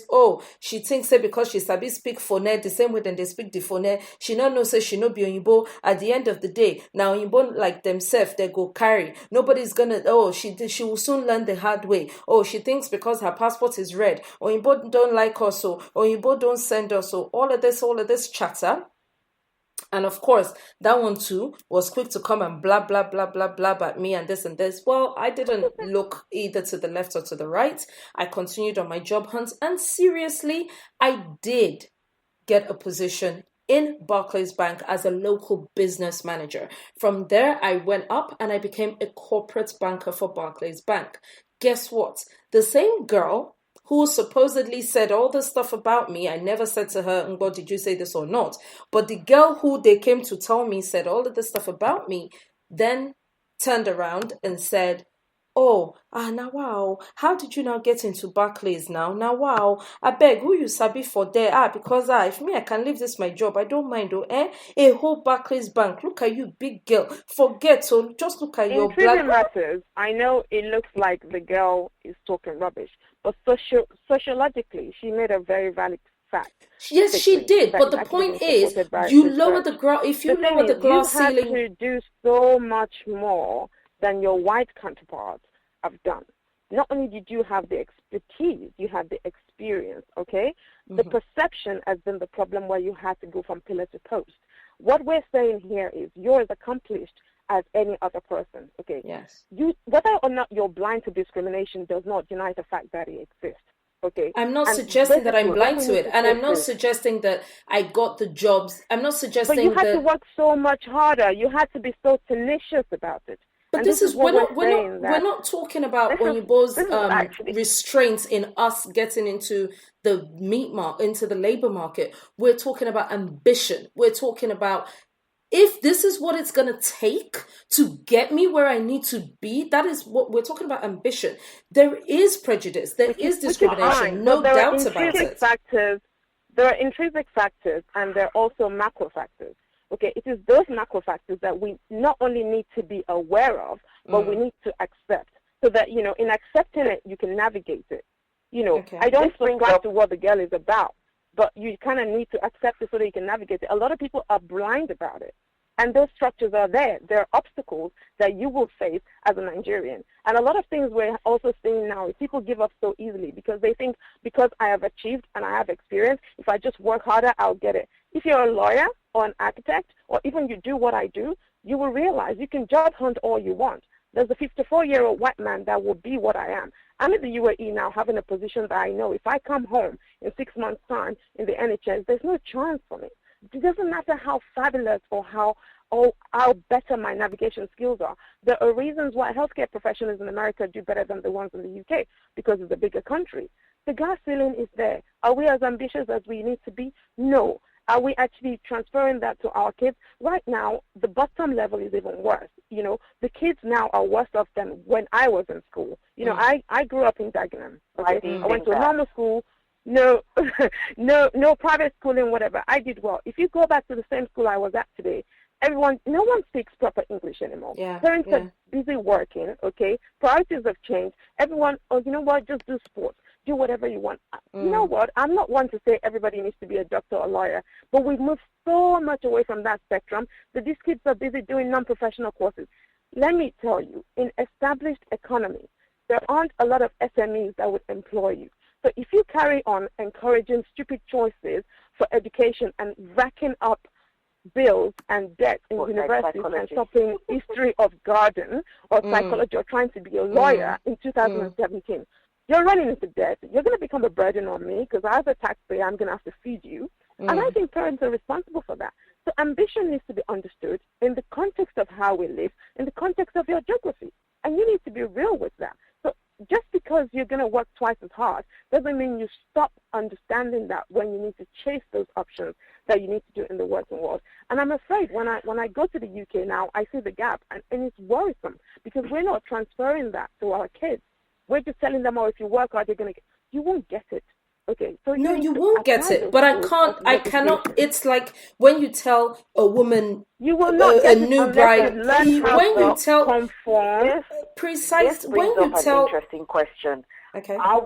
Oh, she thinks that because she sabi speak Fonnet the same way than they speak the Fonnet, she no know say she no be Oyinbo. At the end of the day, now Oyinbo like themselves, they go carry. Nobody's gonna, she will soon learn the hard way. Oh, she thinks because her passport is red, Oyinbo don't like us, so Oyinbo don't send us, so all of this chatter. And of course, that one too was quick to come and blah, blah, blah, blah, blah about me and this and this. Well, I didn't look either to the left or to the right. I continued on my job hunt. And seriously, I did get a position in Barclays Bank as a local business manager. From there, I went up and I became a corporate banker for Barclays Bank. Guess what? The same girl who supposedly said all this stuff about me, I never said to her, Ngo, did you say this or not? But the girl who they came to tell me said all of this stuff about me, then turned around and said, oh, now wow, how did you now get into Barclays now? Now wow, I beg, who you sabi for there? Because if me, I can leave this my job, I don't mind, a whole Barclays Bank, look at you, big girl, forget, so just look at your black... matters, I know it looks like the girl is talking rubbish, but sociologically, she made a very valid fact. Yes, she did, but the point is, you lower the glass, if you lower the glass ceiling... You had to do so much more than your white counterparts have done. Not only did you have the expertise, you had the experience, okay? Mm-hmm. The perception has been the problem where you had to go from pillar to post. What we're saying here is you're as accomplished as any other person, okay? Yes. Whether or not you're blind to discrimination does not deny the fact that it exists. Okay. I'm not suggesting that I'm blind to it, and I'm not suggesting that I got the jobs. I'm not suggesting that... But you had to work so much harder. You had to be so tenacious about it. But And this is what we're not talking about Oyinbo's restraints in us getting into the into the labor market. We're talking about ambition. We're talking about, if this is what it's going to take to get me where I need to be, that is what we're talking about, ambition. There is prejudice. There is discrimination. No doubt about it. There are intrinsic factors and there are also macro factors. Okay, it is those macro factors that we not only need to be aware of, but we need to accept. So that, in accepting it, you can navigate it. I don't subscribe to what the girl is about, but you kind of need to accept it so that you can navigate it. A lot of people are blind about it. And those structures are there. There are obstacles that you will face as a Nigerian. And a lot of things we're also seeing now is people give up so easily because they think, because I have achieved and I have experience, if I just work harder, I'll get it. If you're a lawyer or an architect, or even you do what I do, you will realize you can job hunt all you want. There's a 54-year-old white man that will be what I am. I'm in the UAE now having a position that I know if I come home in 6 months' time in the NHS, there's no chance for me. It doesn't matter how fabulous or how better my navigation skills are. There are reasons why healthcare professionals in America do better than the ones in the UK, because it's a bigger country. The glass ceiling is there. Are we as ambitious as we need to be? No. Are we actually transferring that to our kids? Right now, the bottom level is even worse. The kids now are worse off than when I was in school. I grew up in Dagenham. Right? I went to a normal school. No private schooling, whatever. I did well. If you go back to the same school I was at today, no one speaks proper English anymore. Parents are busy working, okay? Priorities have changed. Everyone, you know what, just do sports. Do whatever you want. You know what, I'm not one to say everybody needs to be a doctor or lawyer, but we've moved so much away from that spectrum that these kids are busy doing non-professional courses. Let me tell you, in established economies, there aren't a lot of SMEs that would employ you. So if you carry on encouraging stupid choices for education and racking up bills and debts in universities and stopping history of garden or psychology or trying to be a lawyer in 2017, you're running into debt. You're going to become a burden on me because as a taxpayer, I'm going to have to feed you. And I think parents are responsible for that. So ambition needs to be understood in the context of how we live, in the context of your geography. And you need to be real with that. So just because you're going to work twice as hard doesn't mean you stop understanding that when you need to chase those options that you need to do in the working world. And I'm afraid when I go to the UK now, I see the gap, and it's worrisome because we're not transferring that to our kids. We're just telling them, if you work hard, you're going to get. You won't get it. Okay, so no, you won't get it. But I cannot. It's like when you tell a woman, you will not get a new bride. When you tell conform, precise. When you tell, an interesting question. Okay. Are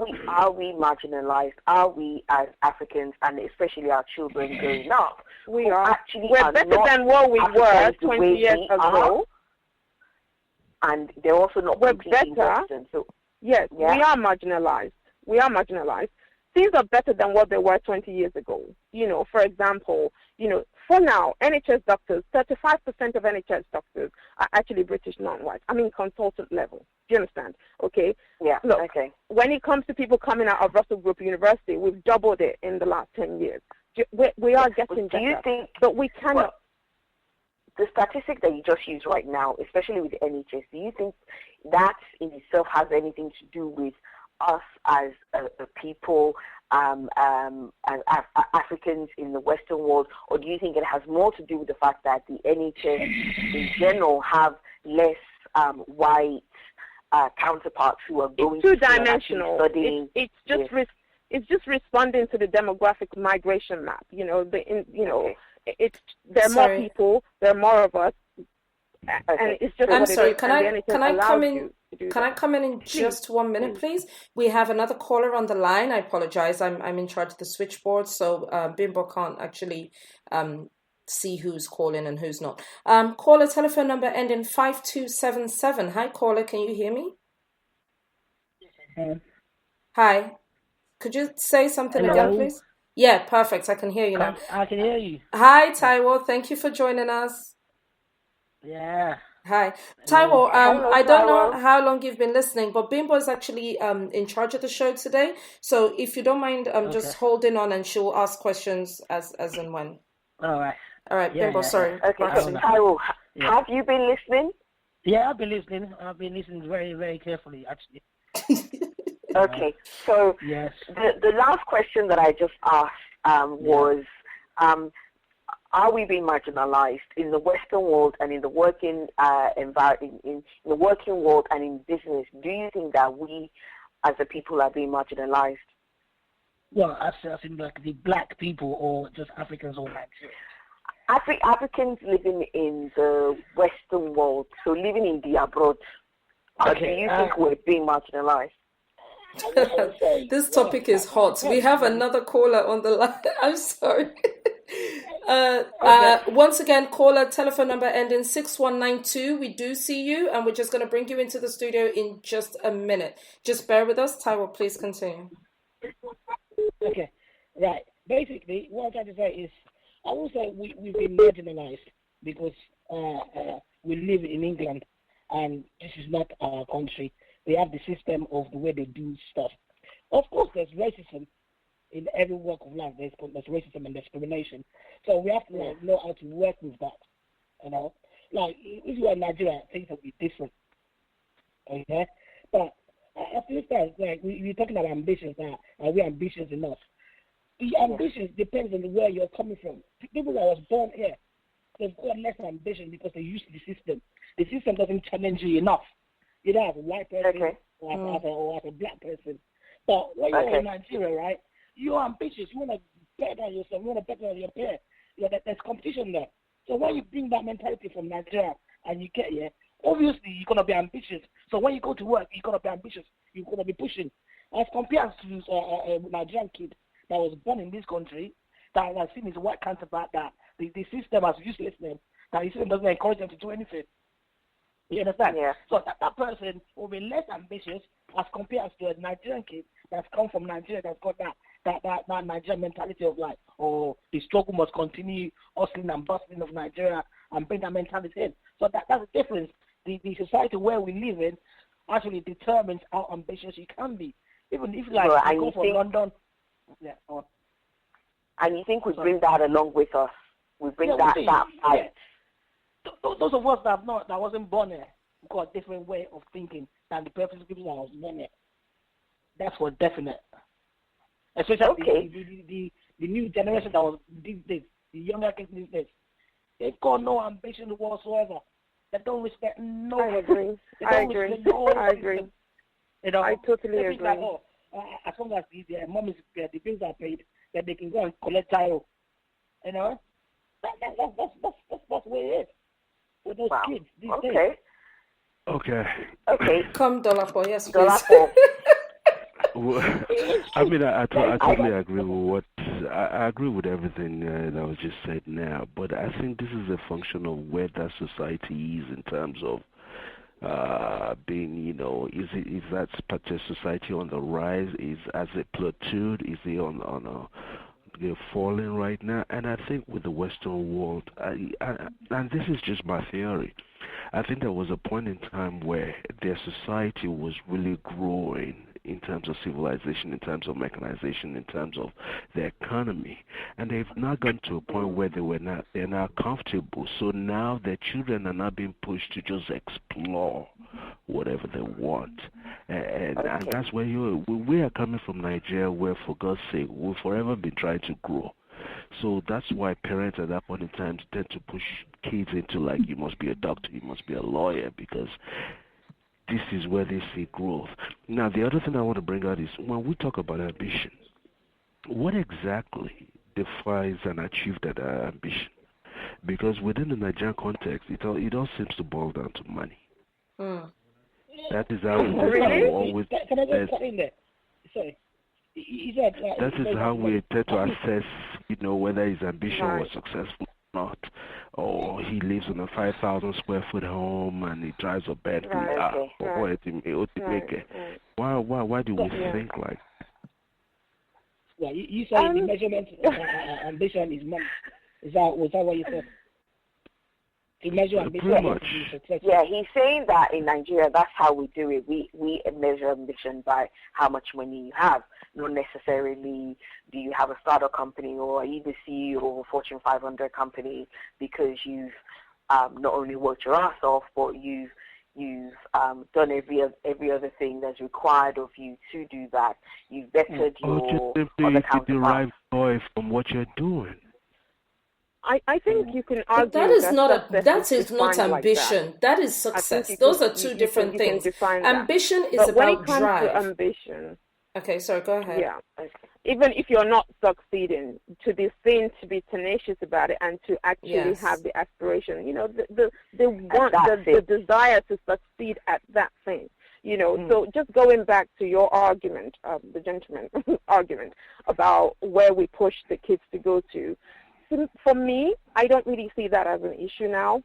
we marginalized? Are we as Africans, and especially our children growing up? We are. Actually, we're better than what we were 20 years ago. And they're also not. We're better. So, yes, we are marginalized. We are marginalized. Things are better than what they were 20 years ago. For example, for now, NHS doctors, 35% of NHS doctors are actually British non-white. I mean, consultant level. Do you understand? Okay? Yeah, look, okay. When it comes to people coming out of Russell Group University, we've doubled it in the last 10 years. We are getting better. Do you think, but we cannot. The statistic that you just used right now, especially with the NHS, do you think that in itself has anything to do with us as a people, as Africans in the Western world, or do you think it has more to do with the fact that the NHS in general have less white counterparts who are going to studying? It's just responding to the demographic migration map. There are more people, there are more of us, and it's just. I'm sorry. Can I come in? Can I come in just 1 minute, please? We have another caller on the line. I apologize. I'm in charge of the switchboard, so Bimbo can't actually see who's calling and who's not. Caller telephone number ending 5277. Hi, caller. Can you hear me? Hi. Could you say something again, please? Yeah, perfect. I can hear you now. I can hear you. Hi, Taiwo. Thank you for joining us. Yeah. Hi. Taiwo, I don't know how long you've been listening, but Bimbo is actually in charge of the show today. So if you don't mind just holding on, and she'll ask questions as and when. All right. All right, Bimbo, sorry. Okay, so Taiwo, have you been listening? Yeah, I've been listening. I've been listening very, very carefully, actually. Okay, so Yes. the last question that I just asked was, are we being marginalized in the Western world and in the working environment, in the working world and in business? Do you think that we, as a people, are being marginalized? Well, I think like the black people or just Africans or Nigerians. Africans living in the Western world, so living in the abroad, do you think we're being marginalized? This topic is hot. We have another caller on the line. I'm sorry. Once again, caller, telephone number ending 6192. We do see you, and we're just going to bring you into the studio in just a minute. Just bear with us. Taiwo, please continue. Okay, right. Basically, what I'm trying to say is, I would say we've been marginalized because we live in England, and this is not our country. They have the system of the way they do stuff. Of course, there's racism in every walk of life. There's racism and discrimination. So we have to know how to work with that. You know, like if you are in Nigeria, things will be different. Okay, but I feel that like we're talking about ambitions now. Are we ambitious enough? The ambitions depends on where you're coming from. People that was born here, they've got less ambition because they use the system. The system doesn't challenge you enough. Either as a white person or as a black person. But when you're in Nigeria, right, you're ambitious. You want to better yourself. You want to better your peer. You know, there's competition there. So when you bring that mentality from Nigeria and you get here, obviously you're going to be ambitious. So when you go to work, you're going to be ambitious. You're going to be pushing. As compared to a Nigerian kid that was born in this country, that has seen his white counterpart, that the system has useless them, that the system doesn't encourage them to do anything. You understand? Yeah. So that person will be less ambitious as compared to a Nigerian kid that's come from Nigeria, that's got that Nigerian mentality of like, oh, the struggle must continue, hustling and bustling of Nigeria, and bring that mentality in. So that's the difference. The society where we live in actually determines how ambitious you can be. Even if like you go from London. Yeah. And you think we bring that along with us? We bring that fight. Yeah. Those of us that wasn't born here, got a different way of thinking than the purpose of people that was born here. That's for definite. Especially the new generation that was these days, the younger kids these days, they've got no ambition whatsoever. They don't respect no. I agree. I agree. You know, I totally agree. Like, as long as the bills are paid, then they can go and collect title. You know, that's the way it is. With those kids these days. Okay. Come, Dolapo. Yes, please. Dolapo. Well, I mean, I totally agree with I agree with everything that was just said now, but I think this is a function of where that society is in terms of being, you know, is that particular society on the rise? Is as a platoon? Is it on they're falling right now? And I think with the Western world, and this is just my theory, I think there was a point in time where their society was really growing in terms of civilization, in terms of mechanization, in terms of the economy, and they've not gotten to a point where they're not comfortable. So now their children are not being pushed to just explore whatever they want, and that's where we are coming from Nigeria, where for God's sake we've forever been trying to grow. So that's why parents at that point in time tend to push kids into like, you must be a doctor, you must be a lawyer, because this is where they see growth. Now, the other thing I want to bring out is when we talk about ambition, what exactly defines and achieves that ambition? Because within the Nigerian context, it all seems to boil down to money. That is how we always. Can I just cut in there? Sorry. That is how we tend to assess, you know, whether his ambition was successful or not. Or he lives in a 5,000 square foot home and he drives a Bentley. Why do we think like? Yeah, you say the measurement of ambition is money. Was that what you said? To measure ambition. Pretty much. Yeah, he's saying that in Nigeria, that's how we do it. We measure ambition by how much money you have, not necessarily do you have a startup company or are you the CEO of a Fortune 500 company because you've not only worked your ass off, but you've You've done every other thing that's required of you to do that. You've vetted Or just your simply other if you counterparts. derive joy from what you're doing. I think you can But argue that is not defined ambition. like That is I think success. Those are two different you can things. define that. Ambition is But when it about comes to drive. ambition, Okay, sorry, go ahead. yeah, even if you're not succeeding, to be seen, to be tenacious about it, and to actually Yes. have the aspiration, the want, that's the it. desire to succeed at that thing. So just going back to your argument, the gentleman argument about where we push the kids to go to, for me, I don't really see that as an issue now,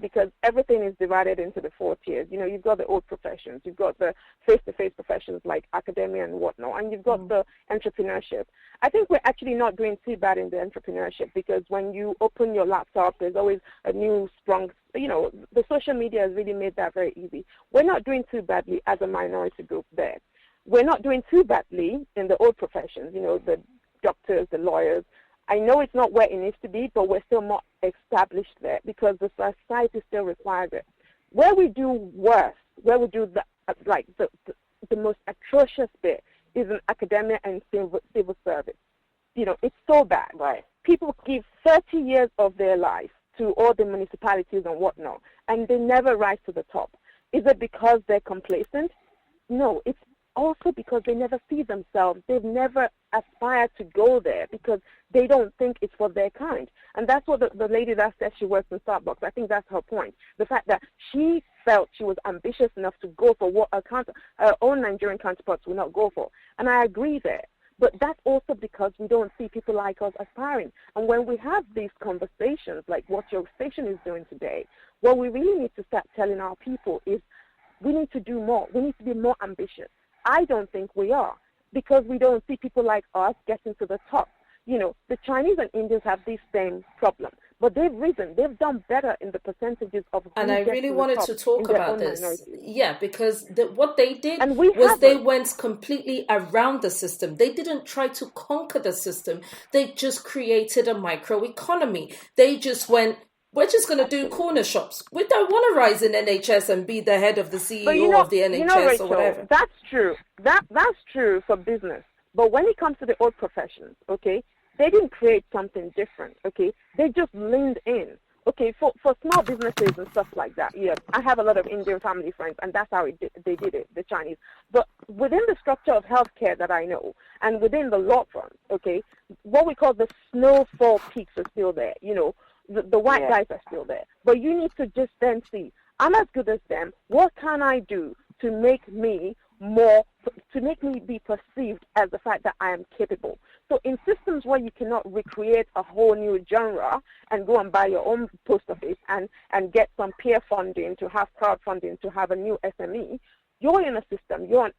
because everything is divided into the 4 tiers. You've got the old professions, you've got the face-to-face professions like academia and whatnot, and you've got the entrepreneurship. I think we're actually not doing too bad in the entrepreneurship, because when you open your laptop, there's always a new sprung, the social media has really made that very easy. We're not doing too badly as a minority group there. We're not doing too badly in the old professions, the doctors, the lawyers. I know it's not where it needs to be, but we're still not established there because the society still requires it. Where we do worse, where we do the most atrocious bit is in academia and civil service. It's so bad. Right. People give 30 years of their life to all the municipalities and whatnot, and they never rise to the top. Is it because they're complacent? No, it's also because they never see themselves. They've never aspired to go there because they don't think it's for their kind. And that's what the lady that said she works in Starbucks, I think that's her point. The fact that she felt she was ambitious enough to go for what her own Nigerian counterparts will not go for. And I agree there. But that's also because we don't see people like us aspiring. And when we have these conversations, like what your station is doing today, what we really need to start telling our people is we need to do more. We need to be more ambitious. I don't think we are, because we don't see people like us getting to the top. The Chinese and Indians have this same problem, but they've risen. They've done better in the percentages of who And I gets really to the wanted top to talk in their about own this. minorities. Yeah, because what they did And we was they haven't. went completely around the system. They didn't try to conquer the system. They just created a microeconomy. They just went, we're just going to do corner shops. We don't want to rise in NHS and be the head of the CEO of the NHS Rachel, or whatever. That's true. That's true for business. But when it comes to the old professions, okay, they didn't create something different, okay? They just leaned in. Okay, for small businesses and stuff like that, yeah, I have a lot of Indian family friends, and that's how they did it, the Chinese. But within the structure of healthcare that I know, and within the law firm, okay, what we call the snowfall peaks are still there, the white guys are still there. But you need to just then see, I'm as good as them. What can I do to make me be perceived as the fact that I am capable? So in systems where you cannot recreate a whole new genre and go and buy your own post office and get some peer funding to have crowdfunding to have a new SME, you're in a system, you're an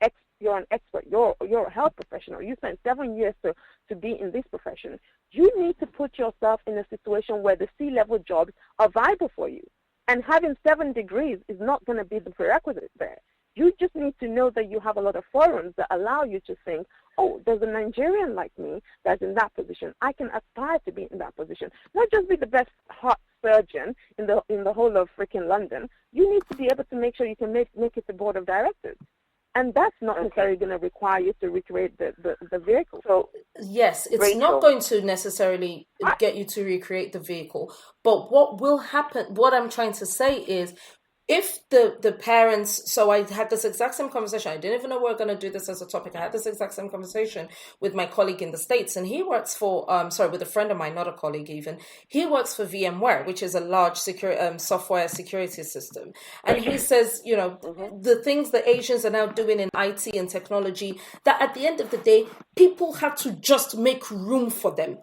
expert, you're a health professional, you spent 7 years to be in this profession. You need to put yourself in a situation where the C-level jobs are viable for you. And having 7 degrees is not going to be the prerequisite there. You just need to know that you have a lot of forums that allow you to think, oh, there's a Nigerian like me that's in that position. I can aspire to be in that position. Not just be the best heart surgeon in the whole of freaking London. You need to be able to make sure you can make it the board of directors. And that's not necessarily going to require you to recreate the vehicle. So, yes, it's Rachel, not going to necessarily get you to recreate the vehicle. But what will happen, what I'm trying to say is, if the parents, so I had this exact same conversation. I didn't even know we were going to do this as a topic. I had this exact same conversation with my colleague in the States, and he works for, with a friend of mine, not a colleague even. He works for VMware, which is a large software security system. And he says, the things the Asians are now doing in IT and technology, that at the end of the day, people have to just make room for them.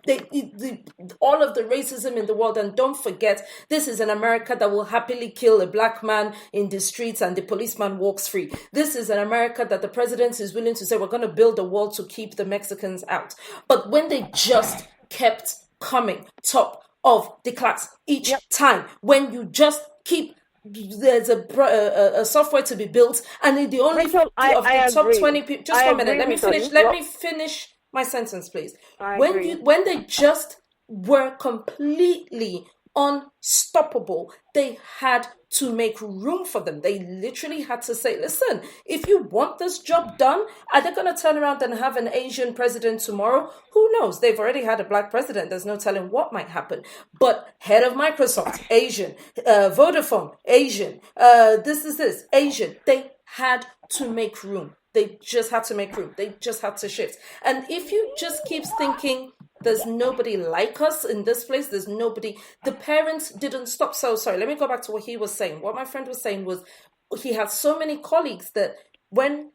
All of the racism in the world, and don't forget, this is an America that will happily kill a black man in the streets and the policeman walks free. This is an America that the president is willing to say, we're going to build a wall to keep the Mexicans out. But when they just kept coming top of the class each time, when you just keep, there's a software to be built, and the only Rachel, of the top agree. 20 people, just 1 minute, let me finish my sentence, please. When they just were completely unstoppable, they had to make room for them. They literally had to say, listen, if you want this job done, are they going to turn around and have an Asian president tomorrow? Who knows? They've already had a black president. There's no telling what might happen. But head of Microsoft, Asian. Vodafone, Asian. This, Asian. They had to make room. They just had to make room. They just had to shift. And if you just keep thinking, there's nobody like us in this place, there's nobody, the parents didn't stop. So sorry, let me go back to what he was saying. What my friend was saying was he had so many colleagues that when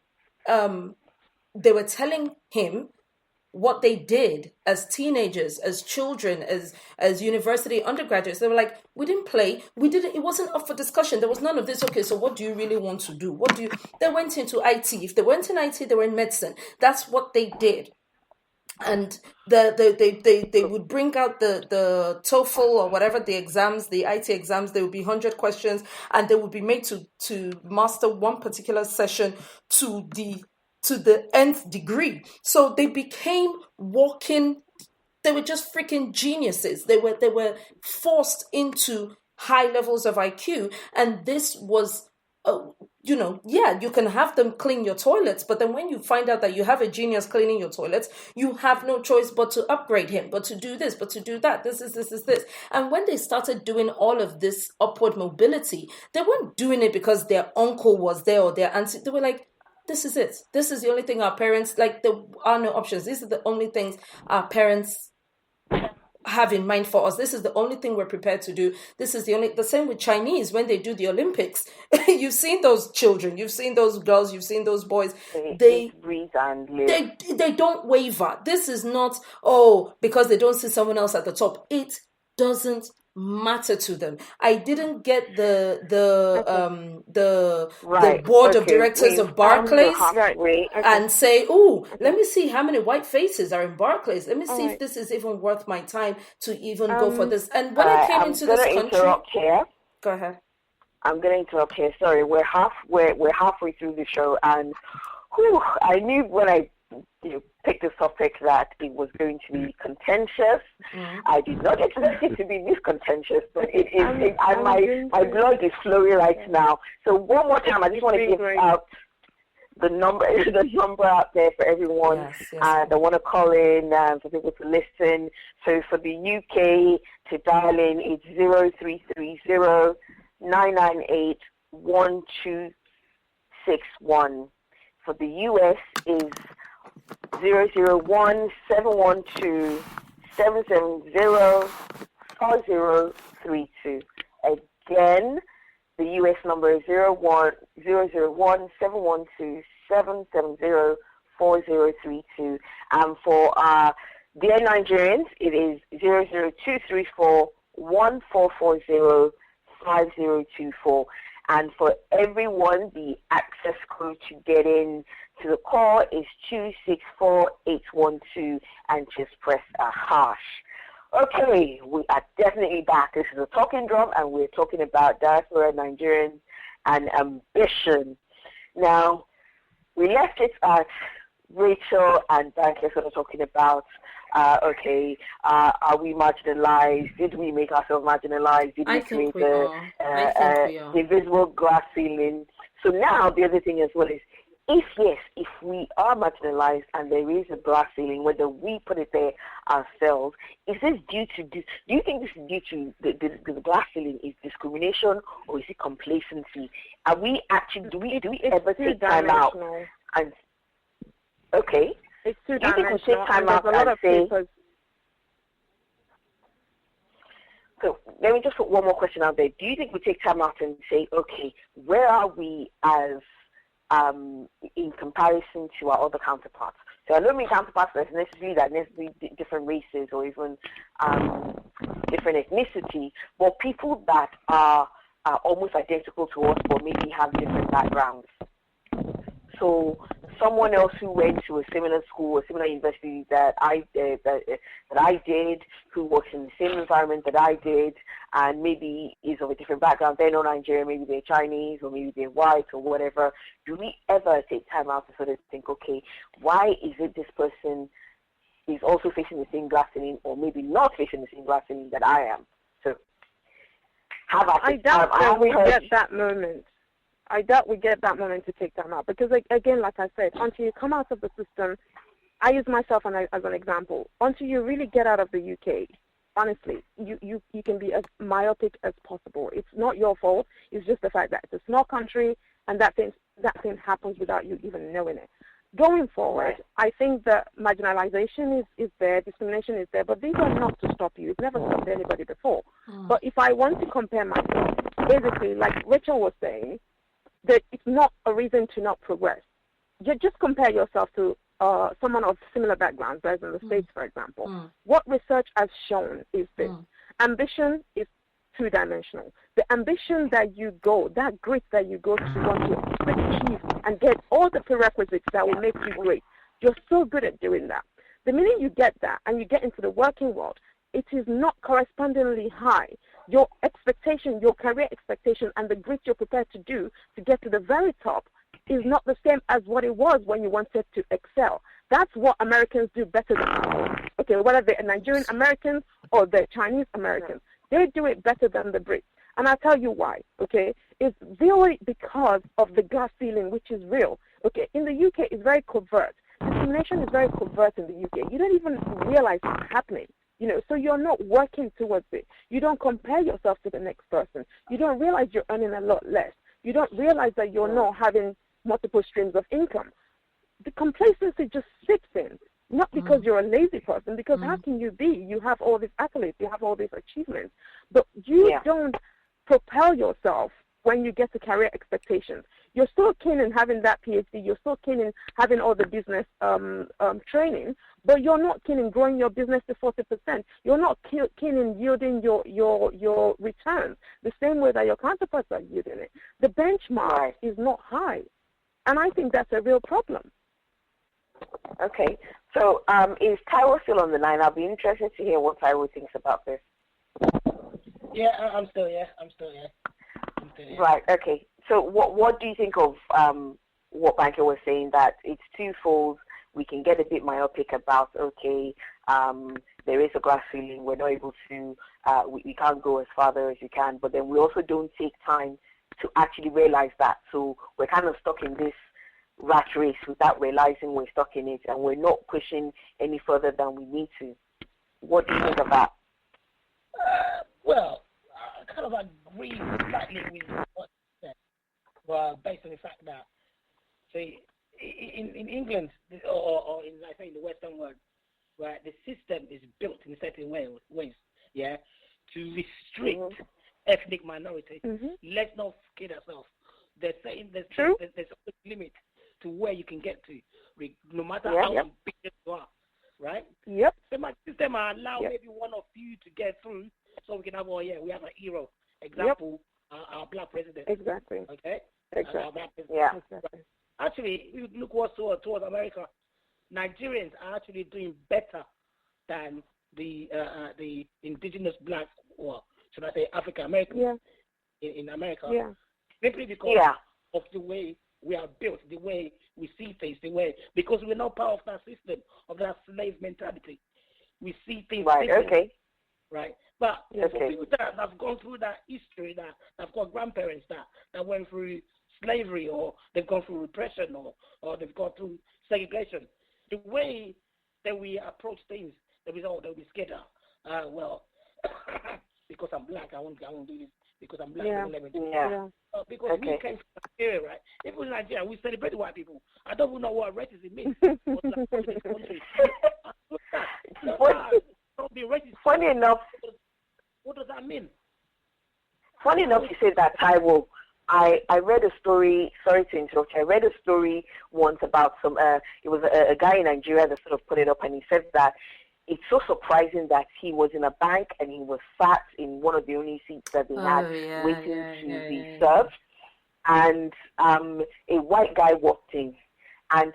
they were telling him what they did as teenagers, as children, as university undergraduates, they were like, we didn't play, it wasn't up for discussion, there was none of this. Okay, so what do you really want to do? They went into IT. If they weren't in IT, they were in medicine. That's what they did. And they would bring out the TOEFL or whatever the exams, the IT exams. There would be 100 questions, and they would be made to master one particular session to the nth degree. So they became they were just freaking geniuses. They were forced into high levels of IQ, and this was you can have them clean your toilets, but then when you find out that you have a genius cleaning your toilets, you have no choice but to upgrade him, but to do this, but to do that. This. And when they started doing all of this upward mobility, they weren't doing it because their uncle was there or their auntie. They were like, this is it. This is the only thing our parents, like, there are no options. These are the only things our parents have in mind for us. This is the only thing we're prepared to do. The same with Chinese. When they do the Olympics, you've seen those children, you've seen those girls, you've seen those boys. They breathe and live. They don't waver. This is not, because they don't see someone else at the top. It doesn't matter to them. I didn't get the board of directors of Barclays and say, let me see how many white faces are in Barclays. Let me see if this is even worth my time to even go for this. And when I came into this country, go ahead. I'm going to interrupt here. Sorry, we're halfway through the show, and I knew when I picked a topic that it was going to be contentious. I did not expect it to be this contentious, but it is. My blood is flowing right now. So one more time, I just want to give out the number out there for everyone. Yes. And I want to call in for people to listen. So for the UK, to dial in, it's 0330 998 1261. For the US is 001 712 770 4032. Again, the US number is 001 712 770 4032. And for dear Nigerians, it is 00234 1440 5024. And for everyone, the access code to get in to the call is 264812, and just press a hash. Okay, we are definitely back. This is a talking drum, and we're talking about diaspora, Nigerians, and ambition. Now, we left it at Rachel and Banker sort of talking about, are we marginalized? Did we make ourselves marginalized? Did we create the invisible glass ceiling? So now the other thing as well is, if we are marginalized and there is a glass ceiling, whether we put it there ourselves, is this due to, do you think this is due to the glass ceiling is discrimination, or is it complacency? Are we actually, do we ever take time out and, it's too do you think we take time out and say, so let me just put one more question out there. Do you think we take time out and say, okay, where are we as in comparison to our other counterparts? So I don't mean counterparts as necessarily different races or even different ethnicity, but people that are almost identical to us but maybe have different backgrounds. So someone else who went to a similar school, a similar university that I did, who works in the same environment that I did, and maybe is of a different background. They're not Nigerian, maybe they're Chinese, or maybe they're white, or whatever. Do we ever take time out to sort of think, okay, why is it this person is also facing the same glass ceiling, or maybe not facing the same glass ceiling that I am? So have at I this doubt time. I that haven't we heard. get that moment. I doubt we get that moment to take time out because, again, like I said, until you come out of the system, I use myself as an example. Until you really get out of the UK, honestly, you can be as myopic as possible. It's not your fault. It's just the fact that it's a small country and that thing happens without you even knowing it. Going forward, I think that marginalization is there, discrimination is there, but these are not to stop you. It's never stopped anybody before. But if I want to compare myself, basically, like Rachel was saying, that it's not a reason to not progress. You just compare yourself to someone of similar background, as in the States, for example. What research has shown is this. Ambition is two-dimensional. The ambition that you go, that grit that you go to want to achieve and get all the prerequisites that will make you great, you're so good at doing that. The minute you get that and you get into the working world, it is not correspondingly high. Your expectation, your career expectation, and the grit you're prepared to do to get to the very top is not the same as what it was when you wanted to excel. That's what Americans do better than us. Okay, whether they're Nigerian Americans or they're Chinese Americans, they do it better than the Brits. And I'll tell you why, okay? It's really because of the glass ceiling, which is real. Okay, in the UK, it's very covert. Discrimination is very covert in the UK. You don't even realize it's happening. You know, so you're not working towards it. You don't compare yourself to the next person. You don't realize you're earning a lot less. You don't realize that you're not having multiple streams of income. The complacency just sits in, not because you're a lazy person, because how can you be? You have all these accolades, you have all these achievements, but you don't propel yourself when you get to career expectations. You're still keen in having that PhD, you're still keen in having all the business training, but you're not keen in growing your business to 40%. You're not keen in yielding your returns the same way that your counterparts are yielding it. The benchmark is not high, and I think that's a real problem. Okay, so is Taiwo still on the line? I'll be interested to hear what Taiwo thinks about this. Yeah, I'm still here. Right, okay. So what do you think of what Banker was saying, that it's twofold? We can get a bit myopic about, okay, there is a glass ceiling, we're not able to, we can't go as far as you can, but then we also don't take time to actually realize that. So we're kind of stuck in this rat race without realizing we're stuck in it, and we're not pushing any further than we need to. What do you think of that? Well, I kind of agree slightly with what you said, well, based on the fact that, see, in England, or in, I think, the Western world, where the system is built in certain ways, yeah, to restrict ethnic minorities. Let's not kid ourselves. They're saying there's a limit to where you can get to, no matter how ambitious you are, right? Yep. So my system allow maybe one of you to get through, so we can have, we have a hero. Example, our black president. Exactly. Okay? Exactly. Our black president. Yeah. Exactly. Actually, if you look what's towards America, Nigerians are actually doing better than the indigenous black, or should I say African Americans in America. Yeah. Simply because of the way we are built, the way we see things, because we're not part of that system, of that slave mentality. We see things differently. Right? But for people that have gone through that history, that have got grandparents that went through slavery, or they've gone through repression, or they've gone through segregation, the way that we approach things, they'll be scared of. Well, because I'm black, I won't do this. Because I'm black, I won't let me do it. Because we came from Nigeria, right? If we're in Nigeria, we celebrate white people. I don't even know what racism means. Funny enough, what does that mean? Funny enough, you said that, Taiwo. I read a story, sorry to interrupt you, I read a story once about it was a guy in Nigeria that sort of put it up, and he said that it's so surprising that he was in a bank and he was sat in one of the only seats that they had waiting to be served. And a white guy walked in, and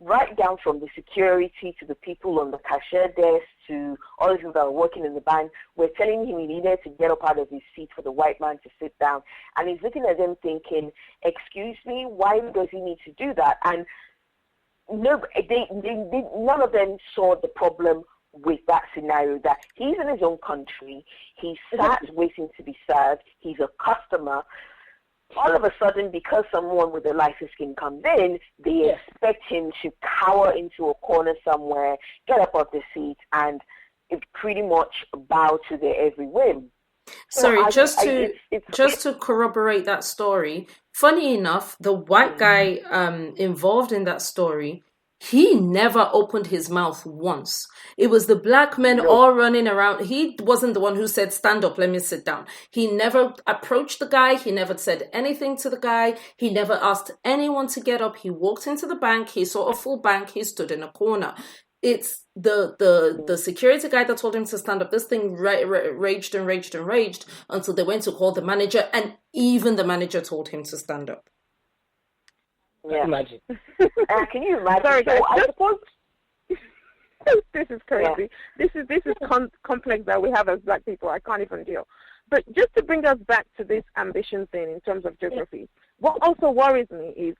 right down from the security to the people on the cashier desk to all the people that were working in the bank were telling him he needed to get up out of his seat for the white man to sit down. And he's looking at them thinking, excuse me, why does he need to do that? And none of them saw the problem with that scenario that he's in his own country, he's sat waiting to be served, he's a customer. All of a sudden, because someone with a lighter skin comes in, they expect him to cower into a corner somewhere, get up off the seat, and pretty much bow to their every whim. Sorry, just to corroborate that story, funny enough, the white guy involved in that story, he never opened his mouth once. It was the black men all running around. He wasn't the one who said, stand up, let me sit down. He never approached the guy. He never said anything to the guy. He never asked anyone to get up. He walked into the bank. He saw a full bank. He stood in a corner. It's the security guy that told him to stand up. This thing raged and raged and raged until they went to call the manager, and even the manager told him to stand up. Yeah. Imagine. Can you imagine? Sorry, guys. So I suppose this is crazy. Yeah. This is complex that we have as black people. I can't even deal. But just to bring us back to this ambition thing in terms of geography, what also worries me is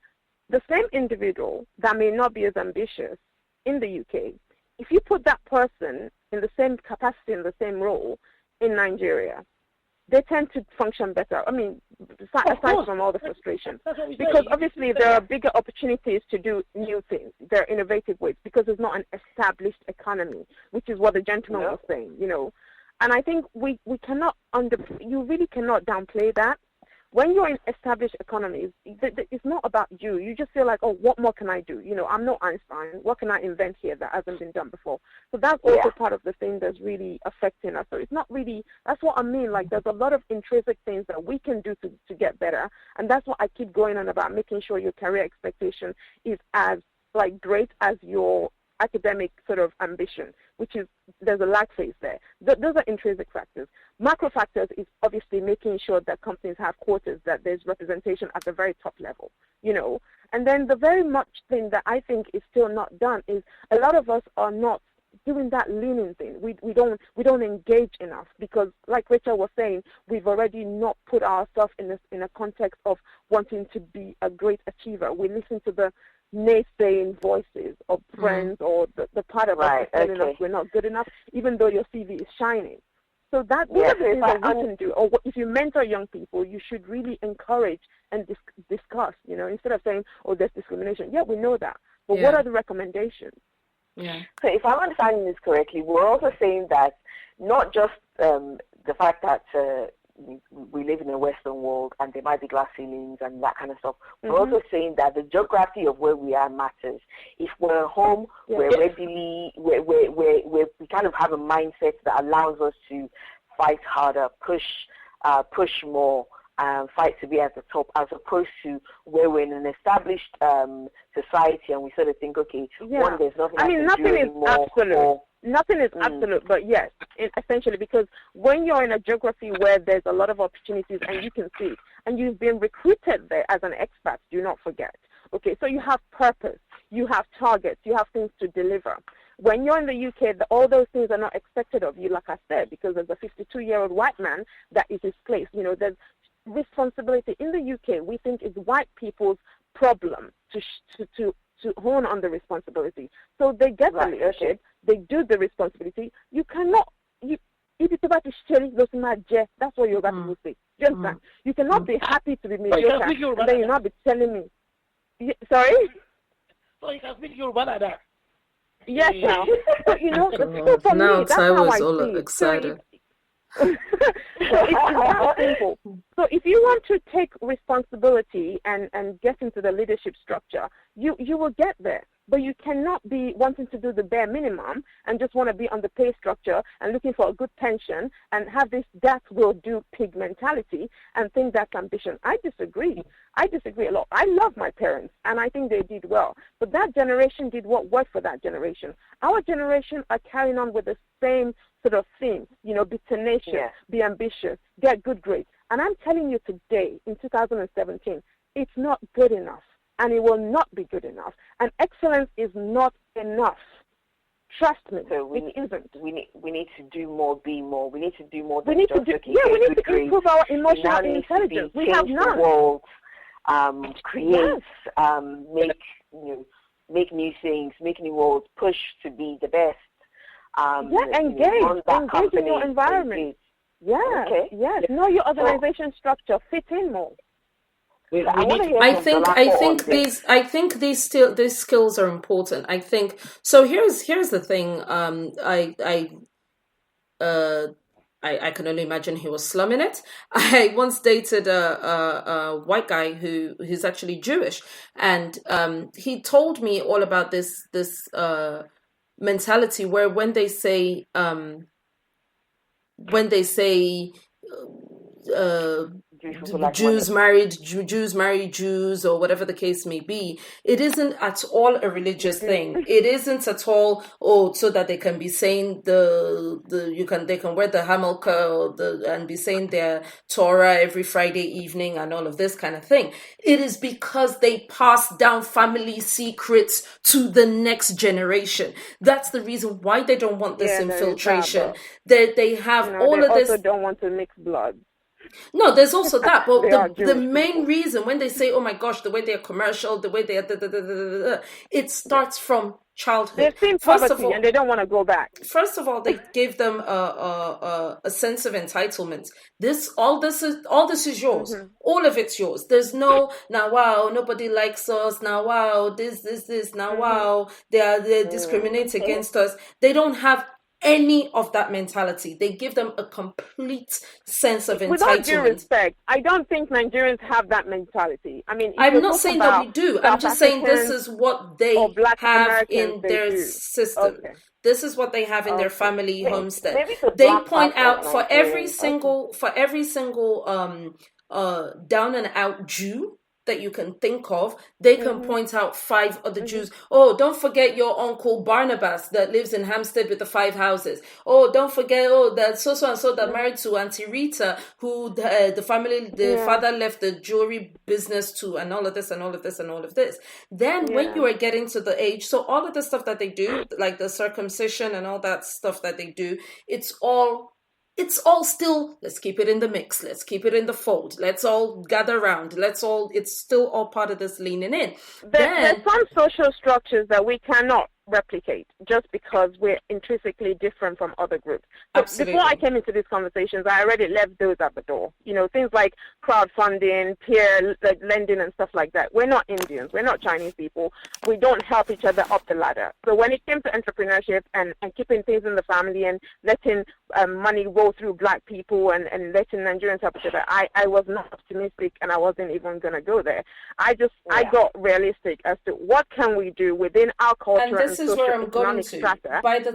the same individual that may not be as ambitious in the UK, if you put that person in the same capacity, in the same role in Nigeria, they tend to function better. I mean, aside from all the frustration. Because obviously there are bigger opportunities to do new things. There are innovative ways because it's not an established economy, which is what the gentleman was saying, you know. And I think we cannot, you really cannot downplay that. When you're in established economies, it's not about you. You just feel like, oh, what more can I do? You know, I'm not Einstein. What can I invent here that hasn't been done before? So that's also part of the thing that's really affecting us. So it's not really, that's what I mean. Like, there's a lot of intrinsic things that we can do to get better. And that's what I keep going on about, making sure your career expectation is as, like, great as your academic sort of ambition, which is, there's a lag phase there. Those are intrinsic factors. Macro factors is obviously making sure that companies have quotas, that there's representation at the very top level, you know. And then the very much thing that I think is still not done is a lot of us are not doing that leaning thing. We don't engage enough because, like Rachel was saying, we've already not put ourselves in a context of wanting to be a great achiever. We listen to the naysaying voices of friends or the part of us telling us we're not good enough, even though your CV is shining. So these are the things that we can do. Or if you mentor young people, you should really encourage and discuss, you know, instead of saying, oh, there's discrimination. Yeah, we know that. But what are the recommendations? Yeah. So if I'm understanding this correctly, we're also saying that not just the fact that we live in a Western world and there might be glass ceilings and that kind of stuff. We're also saying that the geography of where we are matters. If we're home, we're readily, we kind of have a mindset that allows us to fight harder, push more, fight to be at the top, as opposed to where we're in an established society and we sort of think, okay, there's nothing I can nothing do is anymore, absolute. Nothing is absolute, but yes, essentially, because when you're in a geography where there's a lot of opportunities and you can see it, and you've been recruited there as an expat, do not forget. Okay, so you have purpose, you have targets, you have things to deliver. When you're in the UK, all those things are not expected of you, like I said, because there's a 52-year-old white man that is his place. You know, there's responsibility. In the UK, we think it's white people's problem to hone on the responsibility. So they get the leadership, they do the responsibility. You cannot, if it's about to share that's what Yoruba people say. Do you understand? You cannot be happy to be mediocre, and then you'll not be telling me. Sorry? So you can speak Yoruba like that. Yes, now. But you know, for now me, that's how I all see it. excited. So it's that simple. So if you want to take responsibility and get into the leadership structure, you will get there. But you cannot be wanting to do the bare minimum and just want to be on the pay structure and looking for a good pension and have this that will do pig mentality and think that's ambition. I disagree. I disagree a lot. I love my parents and I think they did well. But that generation did what worked for that generation. Our generation are carrying on with the same sort of thing, you know, be tenacious, be ambitious, get good grades. And I'm telling you today, in 2017, it's not good enough. And it will not be good enough. And excellence is not enough. Trust me, so it isn't. We need to do more, be more. We need to do more. We need to improve our emotional intelligence. We have none. The world, create, make new things, make new worlds, push to be the best. Engage in your environment. Engage. Yeah, Okay. yes. Know your organization structure. Fit in more. I think these skills are important. I think so. Here's the thing. I can only imagine he was slumming it. I once dated a white guy who's actually Jewish, and he told me all about this mentality where when they say Jews married Jews, or whatever the case may be, it isn't at all a religious thing. It isn't at all so that they can be saying they can wear the hamelka and be saying their Torah every Friday evening and all of this kind of thing. It is because they pass down family secrets to the next generation. That's the reason why they don't want this infiltration. They have all of this. They also don't want to mix blood. No, there's also that. But the main reason when they say, "Oh my gosh," the way they're commercial, the way they are, it starts from childhood. They've seen poverty and they don't want to go back. First of all, they gave them a sense of entitlement. All this is yours. Mm-hmm. All of it's yours. There's no now. Wow, nobody likes us. Now, wow, this. Now, wow, they discriminate against us. They don't have any of that mentality. They give them a complete sense of entitlement. Without due respect, I don't think Nigerians have that mentality. I mean, I'm not saying that we do. I'm just saying this is what they have in their system. Okay. This is what they have in their family homestead. They point out for every single down and out Jew that you can think of, they can point out 5 other Jews. Oh, don't forget your uncle Barnabas that lives in Hampstead with the 5 houses. Oh, don't forget, that so and so that married to Auntie Rita, who the father left the jewelry business to, and all of this and all of this and all of this. Then when you are getting to the age, so all of the stuff that they do, like the circumcision and all that stuff that they do, it's all still, let's keep it in the mix. Let's keep it in the fold. Let's all gather around. It's still all part of this leaning in. There's some social structures that we cannot replicate just because we're intrinsically different from other groups. So before I came into these conversations, I already left those at the door. Things like crowdfunding, peer lending and stuff like that. We're not Indians. We're not Chinese people. We don't help each other up the ladder. So when it came to entrepreneurship and keeping things in the family and letting money roll through black people and letting Nigerians help each other, I was not optimistic and I wasn't even going to go there. I got realistic as to what can we do within our culture. And this is where I'm going to. By the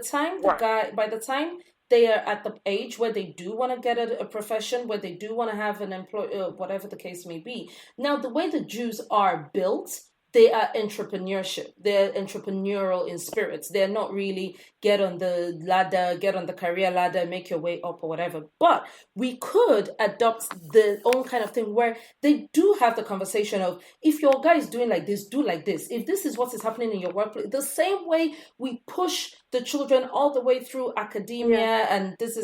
time they are at the age where they do want to get a profession, where they do want to have an employer, whatever the case may be. Now, the way the Jews are built, they are entrepreneurship. They're entrepreneurial in spirits. They're not really get on the career ladder, make your way up or whatever. But we could adopt the own kind of thing where they do have the conversation of, if your guy is doing like this, do like this. If this is what is happening in your workplace, the same way we push the children all the way through academia and this,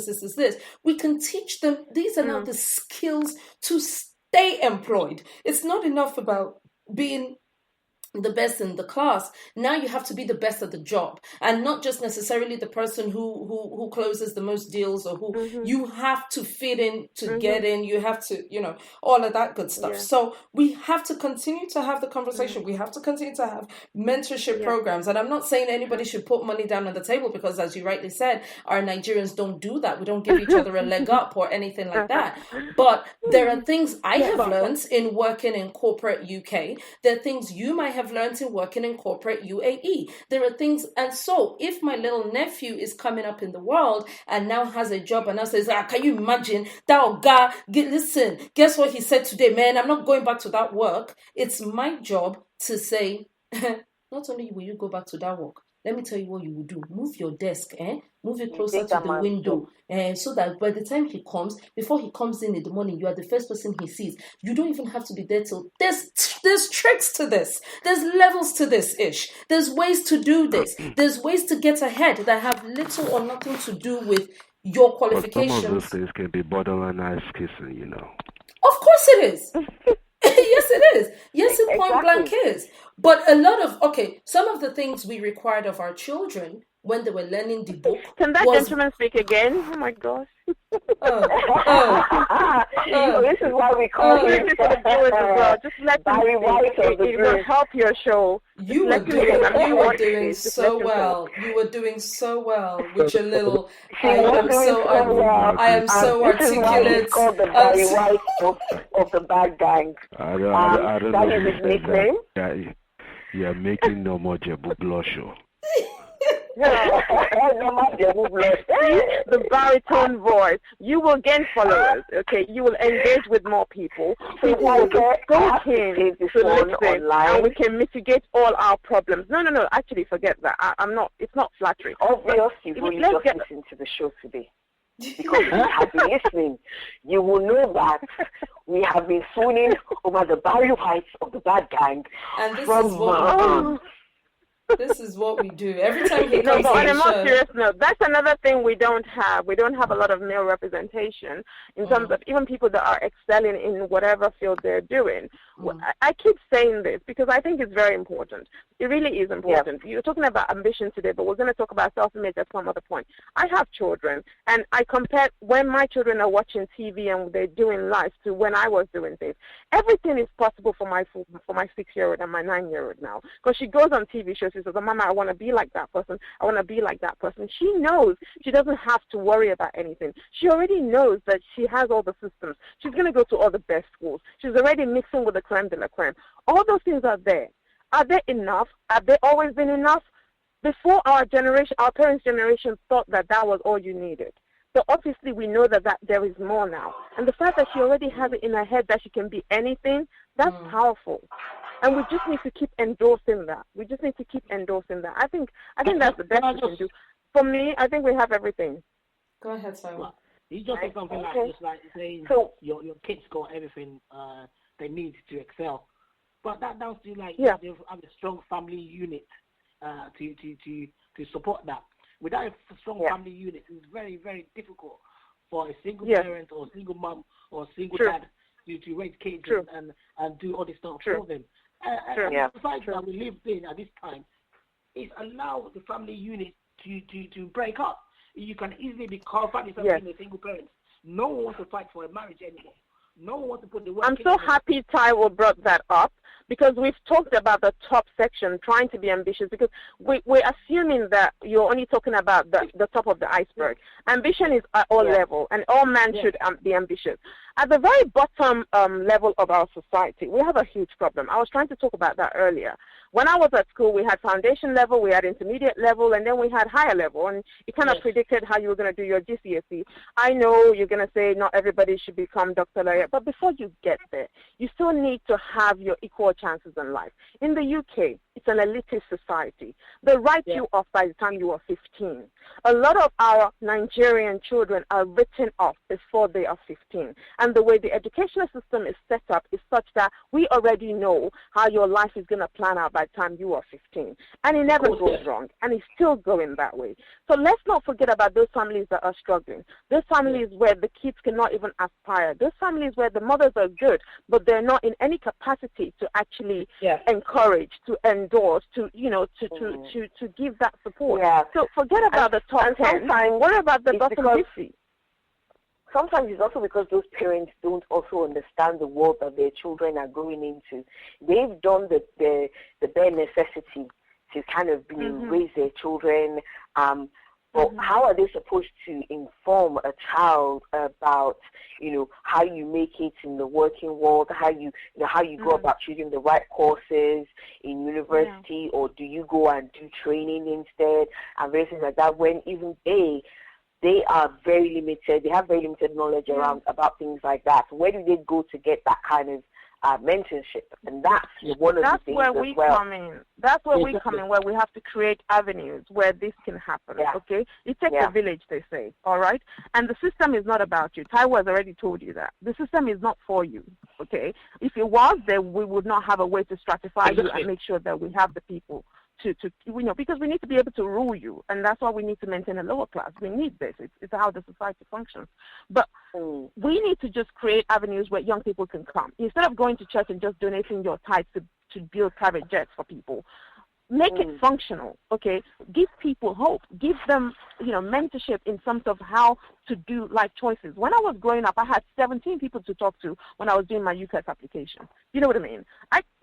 we can teach them, these are now the skills to stay employed. It's not enough about being the best in the class. Now you have to be the best at the job, and not just necessarily the person who closes the most deals or who you have to fit in to get in. You have to, all of that good stuff. So we have to continue to have the conversation. We have to continue to have mentorship programs. And I'm not saying anybody should put money down on the table, because as you rightly said, our Nigerians don't do that. We don't give each other a leg up or anything like that. But there are things I have learned in working in corporate UK. There are things you might have learned in working in corporate UAE. There are things, and so if my little nephew is coming up in the world and now has a job and now says, can you imagine that guy? Listen, guess what he said today, man? I'm not going back to that work. It's my job to say, not only will you go back to that work, let me tell you what you will do. Move your desk, move it closer to the window, so that by the time he comes, before he comes in the morning, you are the first person he sees. You don't even have to be there till there's tricks to this. There's levels to this ish. There's ways to do this. There's ways to get ahead that have little or nothing to do with your qualifications. But some of those things can be borderline ice kissing, Of course it is. Yes, it is. Yes, it point blank is. But a lot of, some of the things we required of our children, when they were learning the book Can that was... gentleman speak again? Oh my gosh. So this is why we call him Just let Barry White of the it will group. help your show. You were doing so well. You were doing so well with your little... I am so This is why he's articulate. called the Barry White of the bad gang. I don't that know is his who said nickname. that. Yeah, you're making no more Jebu blush. The baritone voice. You will gain followers. Okay, you will engage with more people. People will go in to listen, and we can mitigate all our problems. No. Actually, forget that. I'm not. It's not flattering. Obviously, when you just listen to the show today, because if you have been listening, you will know that we have been swooning over the Barry Whites of the bad gang. And this is what we do. This is what we do. Every time he comes but on on the a more show... serious note, that's another thing we don't have. We don't have a lot of male representation in terms of even people that are excelling in whatever field they're doing. I keep saying this because I think it's very important. It really is important. You're talking about ambition today, but we're going to talk about self-image at some other point. I have children, and I compare when my children are watching TV and they're doing life to when I was doing things. Everything is possible for my 6-year-old and my 9-year-old now, because she goes on TV shows. She says, Mama, I want to be like that person. I want to be like that person. She knows she doesn't have to worry about anything. She already knows that she has all the systems. She's going to go to all the best schools. She's already mixing with the creme de la creme. All those things are there. Are they enough? Have they always been enough? Before our generation, our parents' generation thought that was all you needed. So obviously we know that there is more now. And the fact that she already has it in her head that she can be anything, that's powerful. And we just need to keep endorsing that. I think that's the best we can do. For me, I think we have everything. Go ahead, Simon. You just said something like saying your kids got everything they need to excel. But that down to they have a strong family unit to support that. Without a strong family unit, it's very, very difficult for a single parent or a single mom or a single dad to raise kids and do all this stuff for them. The society that we live in at this time is allow the family unit to break up. You can easily be find yourself being a single parent. No one wants to fight for a marriage anymore. No one wants to put the work. I'm so happy Taiwo brought that up, because we've talked about the top section, trying to be ambitious, because we're assuming that you're only talking about the top of the iceberg. Ambition is at all levels, and all men should be ambitious. At the very bottom level of our society, we have a huge problem. I was trying to talk about that earlier. When I was at school, we had foundation level, we had intermediate level, and then we had higher level, and it kind of predicted how you were going to do your GCSE. I know you're going to say not everybody should become Dr. Lawyer, but before you get there, you still need to have your equal chances in life. In the UK, it's an elitist society. They write you off by the time you are 15. A lot of our Nigerian children are written off before they are 15. And the way the educational system is set up is such that we already know how your life is going to plan out by the time you are 15. And it never goes wrong. And it's still going that way. So let's not forget about those families that are struggling. Those families where the kids cannot even aspire. Those families where the mothers are good, but they're not in any capacity to actually encourage, to endorse, to give that support. Yeah. So forget about the top 10. What about the bottom 50? Sometimes it's also because those parents don't also understand the world that their children are going into. They've done the bare necessity to kind of raise their children. But how are they supposed to inform a child about, how you make it in the working world, how you go about choosing the right courses in university, or do you go and do training instead, and various things like that, when even they are very limited. They have very limited knowledge about things like that. Where do they go to get that kind of mentorship? And that's one of the things where we come in. That's where we come in, where we have to create avenues where this can happen, okay? It takes a village, they say, all right? And the system is not about you. Taiwo has already told you that. The system is not for you, okay? If it was, then we would not have a way to stratify you and make sure that we have the people to because we need to be able to rule you, and that's why we need to maintain a lower class. We need this. It's how the society functions. But we need to just create avenues where young people can come. Instead of going to church and just donating your tithes to build private jets for people, Make it functional, okay? Give people hope. Give them, mentorship in terms of how to do life choices. When I was growing up, I had 17 people to talk to when I was doing my UCAS application. You know what I mean?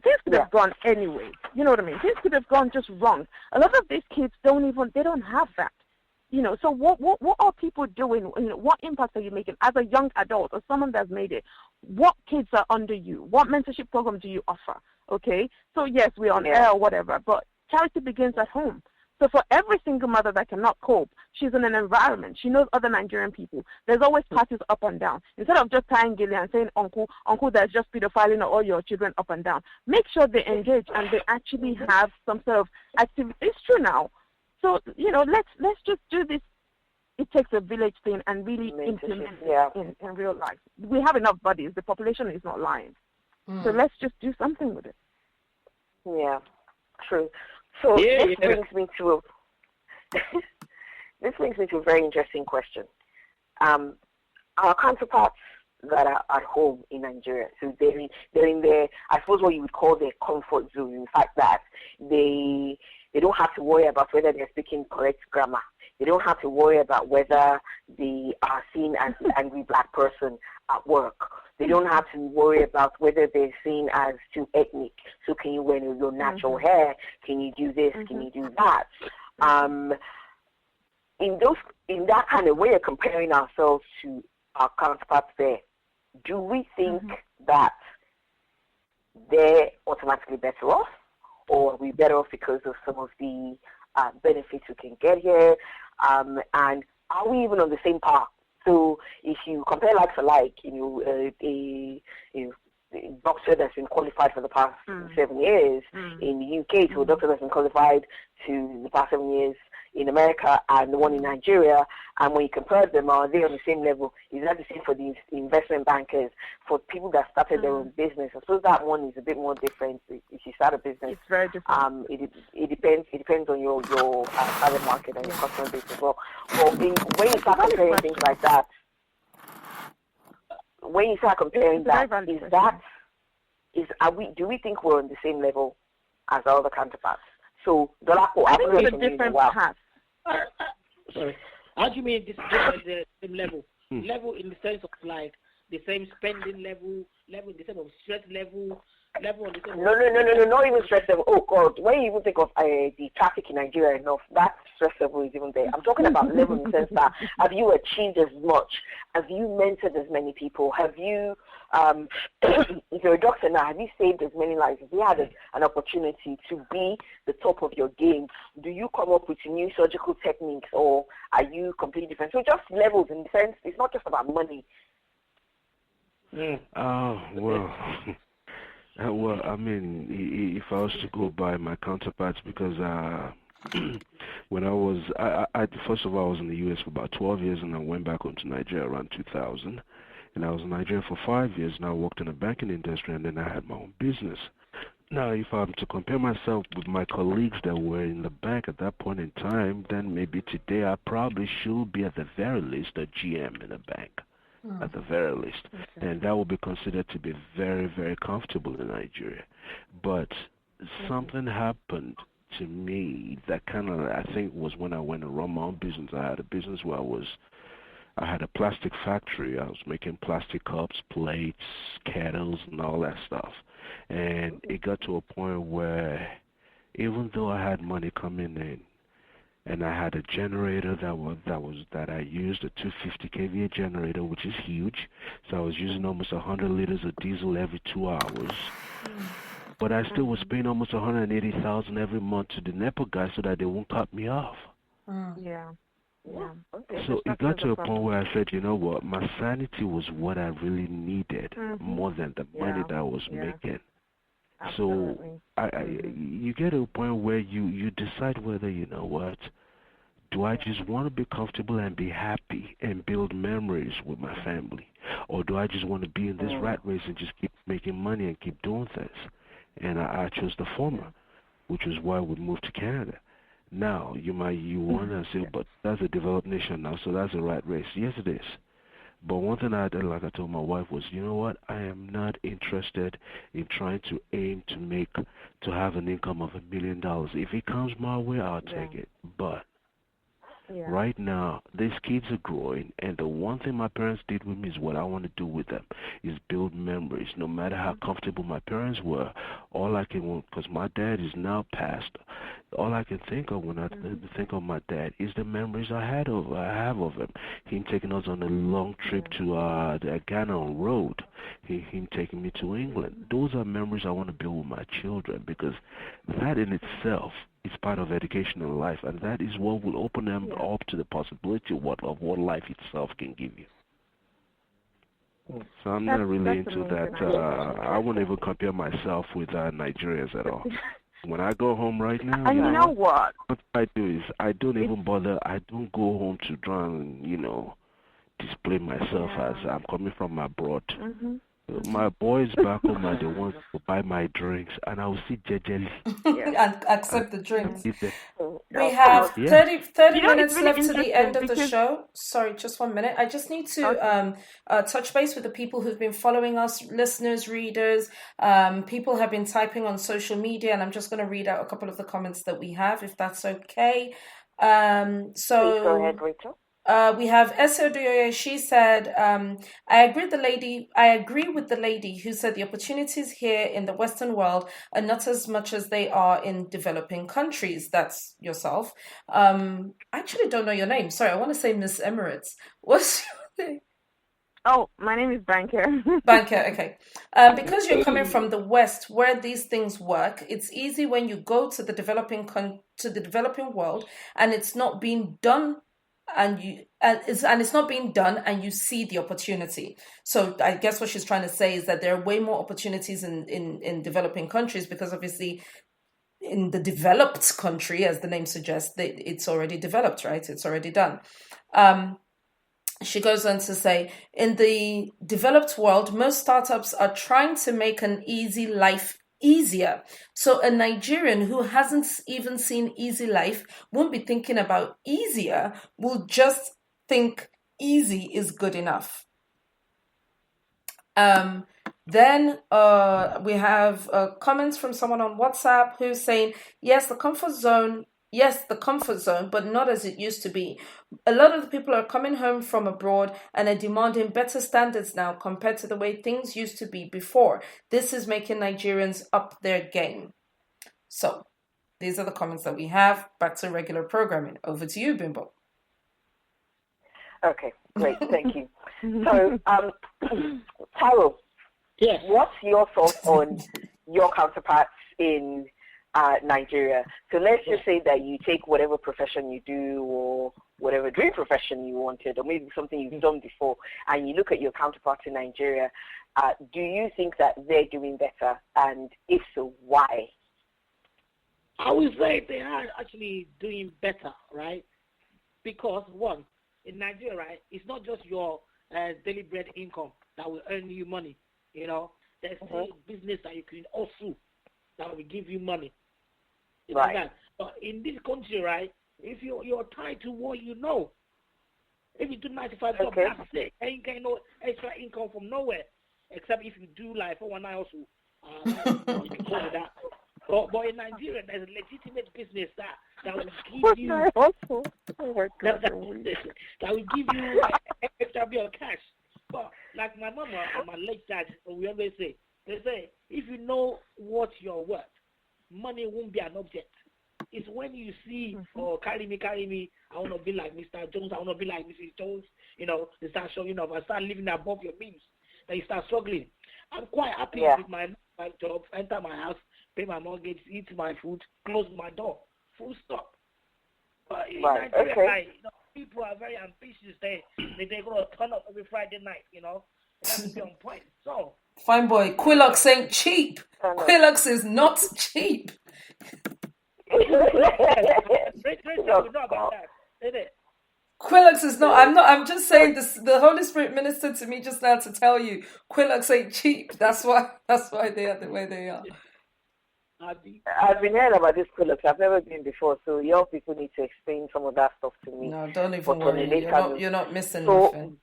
Things could have gone anyway. You know what I mean? Things could have gone just wrong. A lot of these kids they don't have that. So what are people doing? What impact are you making as a young adult or someone that's made it? What kids are under you? What mentorship program do you offer? Okay? So yes, we're on air or whatever, but charity begins at home. So for every single mother that cannot cope, she's in an environment. She knows other Nigerian people. There's always parties up and down. Instead of just tying gilly and saying, uncle, there's just pedophiling all your children up and down. Make sure they engage and they actually have some sort of activity. It's true now. So, let's just do this. It takes a village thing and really implement it in real life. We have enough bodies. The population is not lying. So let's just do something with it. Yeah, true. So this brings me to a very interesting question. Our counterparts that are at home in Nigeria, so they're in their, I suppose what you would call their comfort zone, in fact that they don't have to worry about whether they're speaking correct grammar. They don't have to worry about whether they are seen as an angry black person at work. They don't have to worry about whether they're seen as too ethnic. So can you wear your natural hair? Can you do this? Can you do that? In that kind of way of comparing ourselves to our counterparts there, do we think that they're automatically better off? Or are we better off because of some of the benefits we can get here? And are we even on the same path? So if you compare like for like, a doctor that's been qualified for the past 7 years in the UK to a doctor that's been qualified to the past 7 years in America and the one in Nigeria, and when you compare them, are they on the same level? Is that the same for the investment bankers, for people that started their own business? I suppose that one is a bit more different. If you start a business, it's very different. It depends on your target market and your customer base as well. Well, when you start comparing things like that, do we think we're on the same level as our other counterparts? So, Dolapo, I think it's a different path. Sorry. How do you mean the same level? Level in the sense of like the same spending level in the sense of stress level on the same No, not even stress level. Oh, God. When you even think of the traffic in Nigeria enough, that stress level is even there. I'm talking about level in the sense that have you achieved as much? Have you mentored as many people? Have you, if you're a doctor now, have you saved as many lives? Have you had an opportunity to be the top of your game? Do you come up with new surgical techniques, or are you completely different? So just levels in the sense, it's not just about money. Well, I mean, if I was to go by my counterparts, because when I was, first of all, I was in the U.S. for about 12 years, and I went back home to Nigeria around 2000. And I was in Nigeria for 5 years, and I worked in the banking industry, and then I had my own business. Now, if I'm to compare myself with my colleagues that were in the bank at that point in time, then maybe today I probably should be at the very least a GM in a bank. At the very least. Okay. And that will be considered to be very, very comfortable in Nigeria. But something happened to me that kind of, I think, was when I went to run my own business. I had a business where I had a plastic factory. I was making plastic cups, plates, kettles, and all that stuff. And it got to a point where even though I had money coming in, and I had a generator that I used, a 250 kVA generator, which is huge. So I was using almost 100 liters of diesel every 2 hours. But I still was paying almost $180,000 every month to the NEPA guys so that they won't cut me off. Yeah. Okay. So it got to a point where I said, you know what, my sanity was what I really needed more than the money that I was making. Absolutely. So you get to a point where you decide whether, you know what, do I just want to be comfortable and be happy and build memories with my family? Or do I just want to be in this rat race and just keep making money and keep doing things? And I chose the former, which is why we moved to Canada. Now, you want to say, but that's a developed nation now, so that's a rat race. Yes, it is. But one thing I did, like I told my wife, was, you know what? I am not interested in trying to aim to have an income of $1 million. If it comes my way, I'll take it. But right now, these kids are growing, and the one thing my parents did with me is what I want to do with them is build memories. No matter how comfortable my parents were, all I can, because my dad is now passed, all I can think of when I think of my dad is the memories I have of him. Him taking us on a long trip to the Ghana on road. Him taking me to England. Those are memories I want to build with my children, because that in itself is part of education in life, and that is what will open them up to the possibility of what life itself can give you. So I'm not really into that. I wouldn't even compare myself with Nigerians at all. When I go home right now, and you know what I do is I don't even bother. I don't go home to try and, display myself as I'm coming from abroad. My boys back home are the ones who buy my drinks, and I will sit jejely and accept the drinks. We have Yeah. 30 minutes really left to the end of the because- show. Sorry, just 1 minute. I just need to touch base with the people who've been following us, listeners, readers. People have been typing on social media, and I'm just going to read out a couple of the comments that we have, if that's okay. Please go ahead, Rachel. We have Esodoye. She said, I agree with the lady who said the opportunities here in the Western world are not as much as they are in developing countries. That's yourself. I actually don't know your name. Sorry, I want to say Miss Emirates. What's your name? Oh, my name is Banker. Banker, okay. Because you're coming from the West, where these things work, it's easy when you go to the developing world, and it's not being done. And it's not being done, and you see the opportunity. So I guess what she's trying to say is that there are way more opportunities in developing countries, because obviously in the developed country, as the name suggests, it's already developed, right? It's already done. She goes on to say, in the developed world, most startups are trying to make an easy life easier. So a Nigerian who hasn't even seen easy life won't be thinking about easier, will just think easy is good enough. Then we have comments from someone on WhatsApp who's saying, yes, the comfort zone, but not as it used to be. A lot of the people are coming home from abroad and are demanding better standards now compared to the way things used to be before. This is making Nigerians up their game. So, these are the comments that we have. Back to regular programming. Over to you, Bimbo. Okay, great, thank you. So, Taro, Yes. what's your thoughts on your counterparts in Nigeria? So let's just say that you take whatever profession you do, or whatever dream profession you wanted, or maybe something you've done before, and you look at your counterparts in Nigeria. Do you think that they're doing better? And if so, why? I would say they are actually doing better, right? Because, one, in Nigeria, right, it's not just your daily bread income that will earn you money. There's still business that you can also that will give you money. Right. But in this country, right, if you're tied to what you know, if you do 95 jobs, that's it. And you get no extra income from nowhere, except if you do like 419 also. You can go with that. But in Nigeria, there's a legitimate business that will give you that will give you extra bit of cash. But like my mama and my late dad, we always say, they say, if you know what you're worth, money won't be an object. It's when you see, carry me, I want to be like Mr. Jones, I want to be like Mrs. Jones, they start showing off, I start living above your means, then you start struggling. I'm quite happy with my job, enter my house, pay my mortgage, eat my food, close my door, full stop. But in Nigeria, people are very ambitious. They're going to turn up every Friday night, It has to be on point. So, fine boy, Quillox ain't cheap. Quillox is not cheap. Quillox is not. I'm just saying this. The Holy Spirit ministered to me just now to tell you, Quillox ain't cheap. That's why they are the way they are. I've been hearing about this Quillox. I've never been before, so your people need to explain some of that stuff to me. No, don't even worry. You're not missing nothing.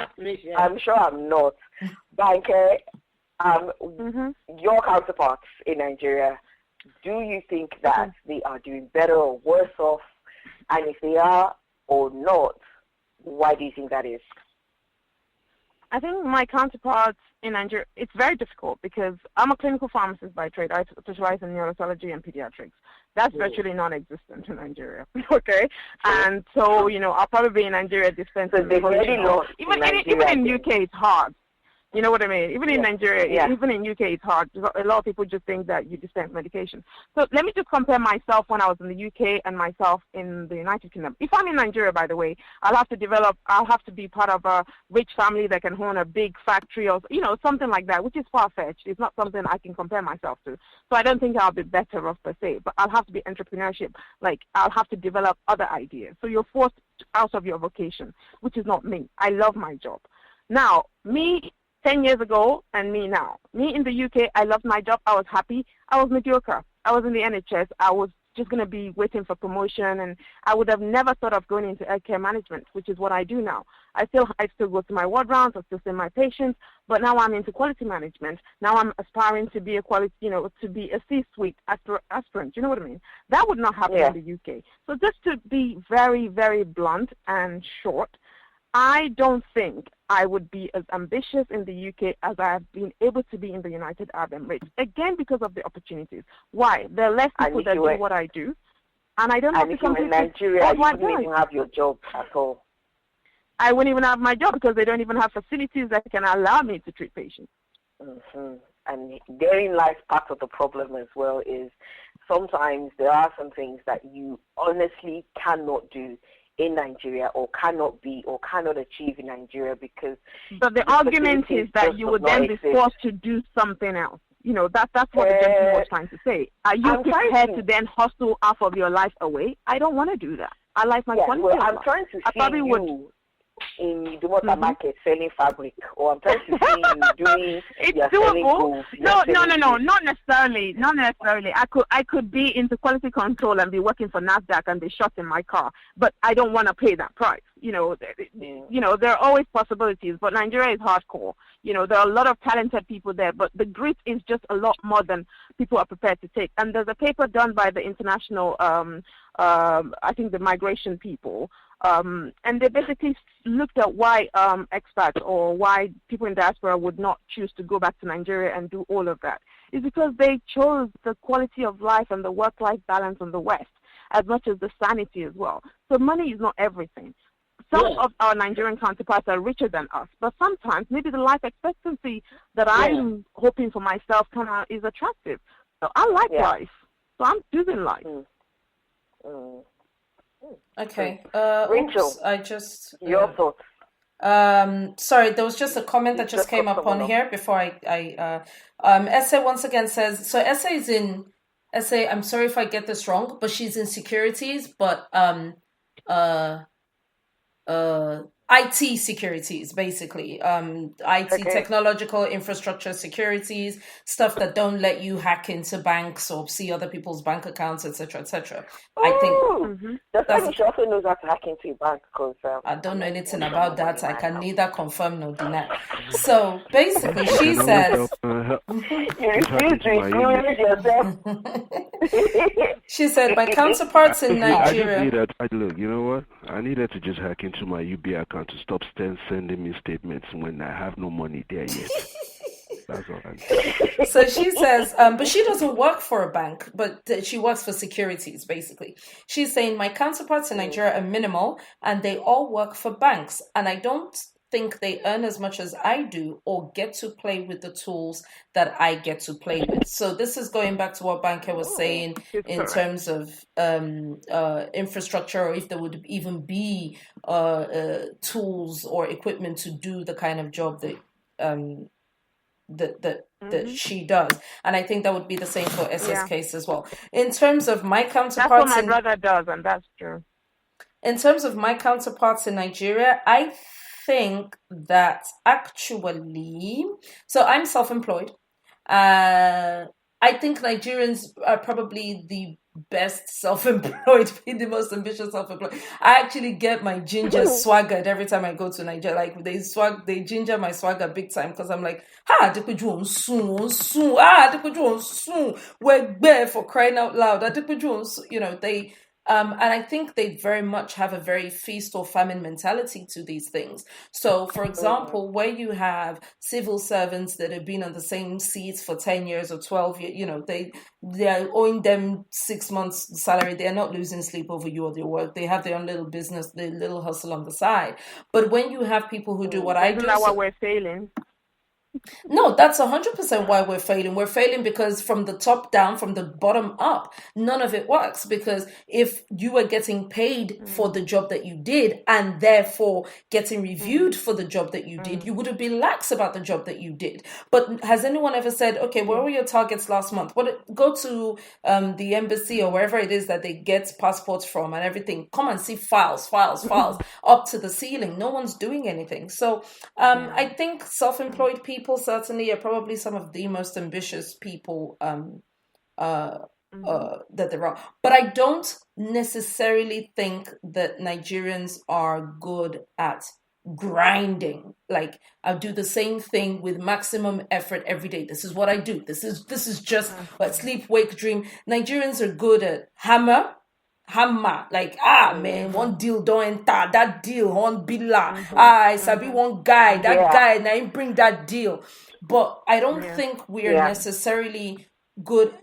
Appreciate I'm sure I'm not. Banker, your counterparts in Nigeria, do you think that they are doing better or worse off? And if they are or not, why do you think that is? I think my counterparts in Nigeria, it's very difficult because I'm a clinical pharmacist by trade. I specialize in neurology and pediatrics. That's virtually non-existent in Nigeria, okay? And so, I'll probably be in Nigeria dispensing. So they've already lost even in UK, it's hard. You know what I mean? Even in Nigeria, even in UK, it's hard. A lot of people just think that you dispense medication. So let me just compare myself when I was in the UK and myself in the United Kingdom. If I'm in Nigeria, by the way, I'll have to be part of a rich family that can own a big factory or, something like that, which is far-fetched. It's not something I can compare myself to. So I don't think I'll be better off per se, but I'll have to be entrepreneurship. Like, I'll have to develop other ideas. So you're forced out of your vocation, which is not me. I love my job. Now, me 10 years ago and me now. Me in the UK, I loved my job. I was happy. I was mediocre. I was in the NHS. I was just going to be waiting for promotion, and I would have never thought of going into healthcare management, which is what I do now. I still go to my ward rounds. I still see my patients, but now I'm into quality management. Now I'm aspiring to be to be a C-suite aspirant. You know what I mean? That would not happen in the UK. So just to be very, very blunt and short, I don't think I would be as ambitious in the UK as I have been able to be in the United Arab Emirates. Again, because of the opportunities. Why? There are less people that do what I do, and I don't have to compete. And if you were in Nigeria, you wouldn't even have your job at all. I wouldn't even have my job because they don't even have facilities that can allow me to treat patients. And therein lies part of the problem as well, is sometimes there are some things that you honestly cannot do in Nigeria or cannot achieve in Nigeria because... But the argument is that you would then be forced to do something else. That's what the gentleman was trying to say. Are you prepared to then hustle half of your life away? I don't want to do that. I like my quality of life. I'm trying to see you in the water market selling fabric, or I'm trying to see you doing it's doable. No, not necessarily. I could be into quality control and be working for NASDAQ and be shot in my car, but I don't want to pay that price. There are always possibilities, but Nigeria is hardcore. There are a lot of talented people there, but the grit is just a lot more than people are prepared to take. And there's a paper done by the international, I think the migration people, and they basically looked at why expats or why people in diaspora would not choose to go back to Nigeria and do all of that. It's because they chose the quality of life and the work-life balance in the West as much as the sanity as well. So money is not everything. Some of our Nigerian counterparts are richer than us, but sometimes maybe the life expectancy that I'm hoping for myself is attractive. So I like life, so I'm choosing life. Okay. Rachel, I just... your thoughts. Sorry, there was just a comment that just came up on here before Essay once again says, so Essay is in... Essay, I'm sorry if I get this wrong, but she's in securities, but... IT securities, basically. IT, technological infrastructure securities, stuff that don't let you hack into banks or see other people's bank accounts, etc., etc. I think she also knows how to hack into a bank because I don't know anything about that. I can neither confirm nor deny. So basically, she says, she said, my counterparts in Nigeria. Look, you know what? I needed to just hack into my UBI account to stop sending me statements when I have no money there yet. That's all I need. So she says, but she doesn't work for a bank, but she works for securities, basically. She's saying, my counterparts in Nigeria are minimal, and they all work for banks, and I don't think they earn as much as I do or get to play with the tools that I get to play with. So this is going back to what Banker was saying in terms of infrastructure, or if there would even be tools or equipment to do the kind of job that she does. And I think that would be the same for SS case as well. In terms of my counterparts... That's what my brother does, and that's true. In terms of my counterparts in Nigeria, I think that actually... So I'm self-employed. I think Nigerians are probably the best self-employed, be the most ambitious self-employed. I actually get my ginger swaggered every time I go to Nigeria. Like they ginger my swagger big time because I'm like, Adequiju on soon. Adequiju on soon. We're there for crying out loud. Adequiju on soon. You know, they and I think they very much have a very feast or famine mentality to these things. So, for example, where you have civil servants that have been on the same seats for 10 years or 12 years, you know, they're owing them 6 months salary. They're not losing sleep over you or their work. They have their own little business, their little hustle on the side. But when you have people who do what I do... Isn't that why we're failing? No, that's 100% why we're failing. We're failing because from the top down, from the bottom up, none of it works. Because if you were getting paid for the job that you did and therefore getting reviewed for the job that you did, you would have been lax about the job that you did. But has anyone ever said, okay, where were your targets last month? Go to the embassy or wherever it is that they get passports from and everything. Come and see files up to the ceiling. No one's doing anything. So I think self-employed people certainly are probably some of the most ambitious people that there are. But I don't necessarily think that Nigerians are good at grinding. Like, I'll do the same thing with maximum effort every day. This is what I do. This is just what sleep, wake, dream. Nigerians are good at hammer, like man, one deal don't enter, that deal one billa, I sabi one guy, that guy now him bring that deal. But I don't think we are necessarily good,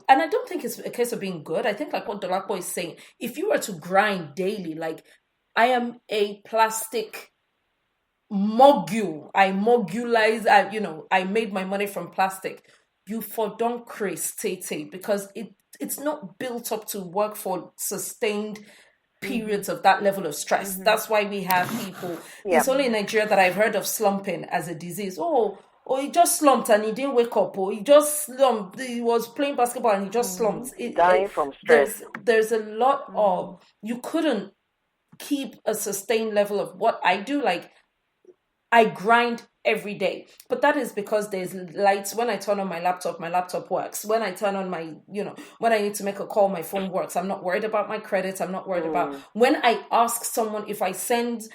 and I don't think it's a case of being good. I think like what Dolapo is saying, if you were to grind daily, like I am a plastic mogul, I mogulize, I made my money from plastic. You for don't craze Tete, because it's not built up to work for sustained periods of that level of stress. That's why we have people. It's only in Nigeria that I've heard of slumping as a disease. Oh, he just slumped and he didn't wake up. Or he just slumped. He was playing basketball and he just slumped. Dying from stress. There's a lot of, you couldn't keep a sustained level of what I do. Like, I grind every day, but that is because there's lights. When I turn on my laptop works. When I turn on my, when I need to make a call, my phone works. I'm not worried about my credits. I'm not worried about when I ask someone, if I send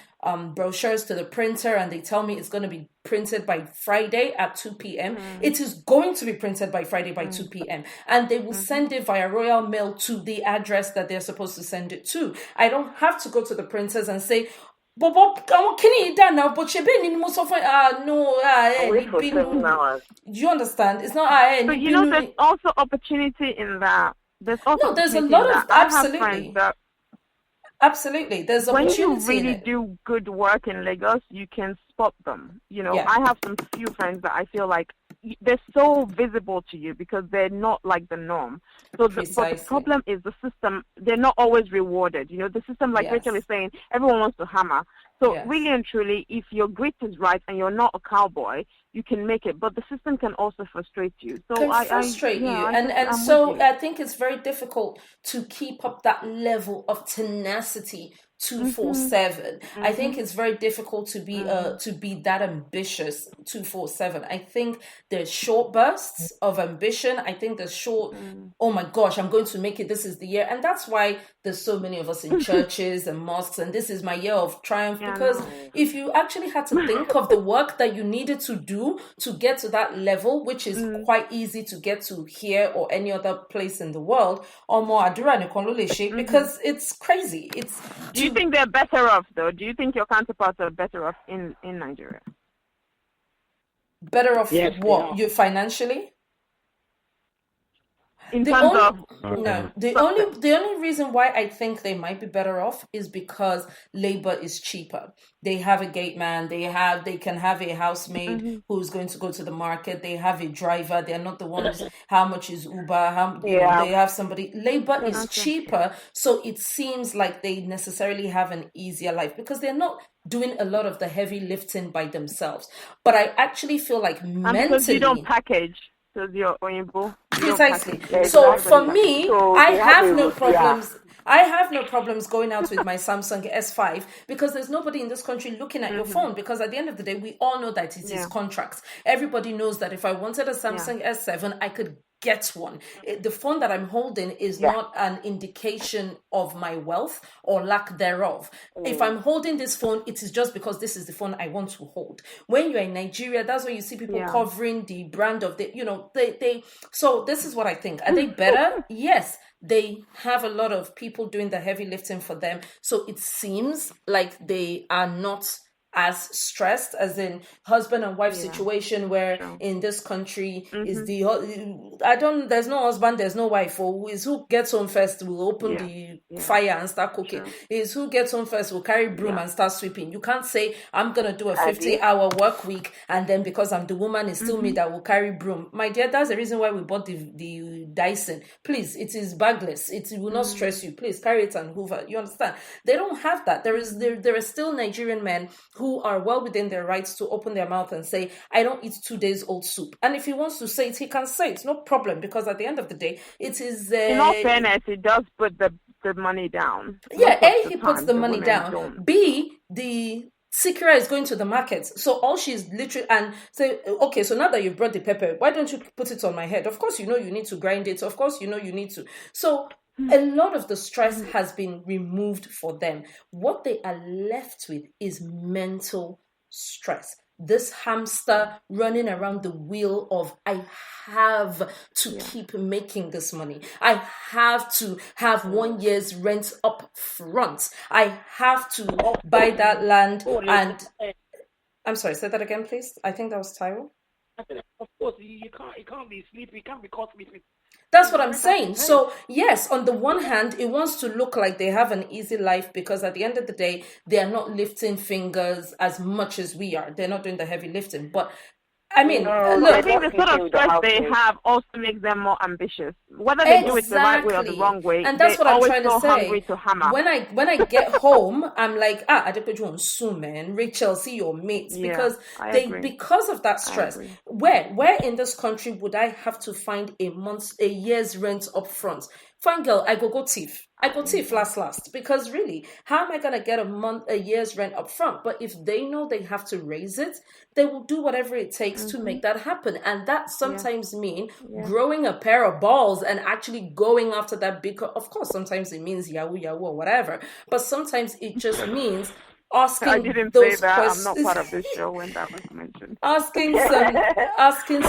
brochures to the printer and they tell me it's going to be printed by Friday at 2 p.m. It is going to be printed by Friday by 2 p.m. and they will send it via Royal Mail to the address that they're supposed to send it to. I don't have to go to the printers and say, but can you done now? But you've been in most of wait for 7 hours. Do you understand? It's not. But there's also opportunity in that. There's a lot of absolutely. There's when opportunity. you really do good work in Lagos, you can spot them. I have some few friends that I feel like they're so visible to you because they're not like the norm. So but the problem is the system, they're not always rewarded. The system, like Rachel is saying, everyone wants to hammer. So really and truly, if your grit is right and you're not a cowboy, you can make it. But the system can also frustrate you. So I think it's very difficult to keep up that level of tenacity 247. I think it's very difficult to be that ambitious 247. I think there's short bursts of ambition. I think there's short, oh my gosh, I'm going to make it, this is the year. And that's why there's so many of us in churches and mosques, and this is my year of triumph. Because if you actually had to think of the work that you needed to do to get to that level, which is quite easy to get to here or any other place in the world, or more because it's crazy. Do you think they're better off, though? Do you think your counterparts are better off in Nigeria? Better off what? You financially? The only reason why I think they might be better off is because labor is cheaper. They have a gate man, they can have a housemaid who's going to go to the market, they have a driver, they're not the ones, how much is Uber, they have somebody. Labor is cheaper, so it seems like they necessarily have an easier life because they're not doing a lot of the heavy lifting by themselves. But I actually feel like mentally, because you don't package. Precisely. So for me, I have no problems. I have no problems going out with my Samsung S5 because there's nobody in this country looking at your phone, because at the end of the day, we all know that it is contracts. Everybody knows that if I wanted a Samsung S7, I could get one. The phone that I'm holding is not an indication of my wealth or lack thereof. If I'm holding this phone, it is just because this is the phone I want to hold. When you're in Nigeria, that's where you see people covering the brand of the, they. So this is what I think. Are they better? Yes. They have a lot of people doing the heavy lifting for them. So it seems like they are not as stressed as in husband and wife situation where in this country is there's no husband, there's no wife. Or is who gets home first will open the fire and start cooking. Is who gets home first will carry broom and start sweeping. You can't say I'm gonna do a 50-hour work week and then because I'm the woman, it's still me that will carry broom. My dear, that's the reason why we bought the Dyson. Please, it is bagless. It will not stress you. Please carry it and hoover. You understand? They don't have that. There are still Nigerian men who are well within their rights to open their mouth and say, I don't eat 2 days old soup. And if he wants to say it, he can say it. No problem, because at the end of the day, it is... in all fairness, he does put the money down. Yeah, A, he puts the money down. Don't. B, the Sikira is going to the market. So all she's literally... And say, okay, so now that you've brought the pepper, why don't you put it on my head? Of course, you need to grind it. Of course, you need to. So... a lot of the stress has been removed for them. What they are left with is mental stress. This hamster running around the wheel of, I have to keep making this money. I have to have 1 year's rent up front. I have to buy that land and... I'm sorry, say that again, please. I think that was Tyrell. Of course, you can't be sleepy. You can't be caught sleeping. That's what I'm saying. So, yes, on the one hand, it wants to look like they have an easy life because at the end of the day, they are not lifting fingers as much as we are. They're not doing the heavy lifting. But, I mean, look. I think the sort of stress they have also makes them more ambitious. Whether they do it the right way or the wrong way, and that's what I'm trying to say. Hungry to hammer. When I get home, I'm like, Adepeju on Zoom, man. Rachel, see your mates. Because because of that stress. Where in this country would I have to find a year's rent up front? Fine girl, I go thief. I go thief last. Because really, how am I gonna get a year's rent up front? But if they know they have to raise it, they will do whatever it takes to make that happen. And that sometimes means growing a pair of balls and actually going after that big. Of course, sometimes it means yahoo or whatever. But sometimes it just means asking I didn't those say that. questions. I'm not part of the show when that was mentioned. asking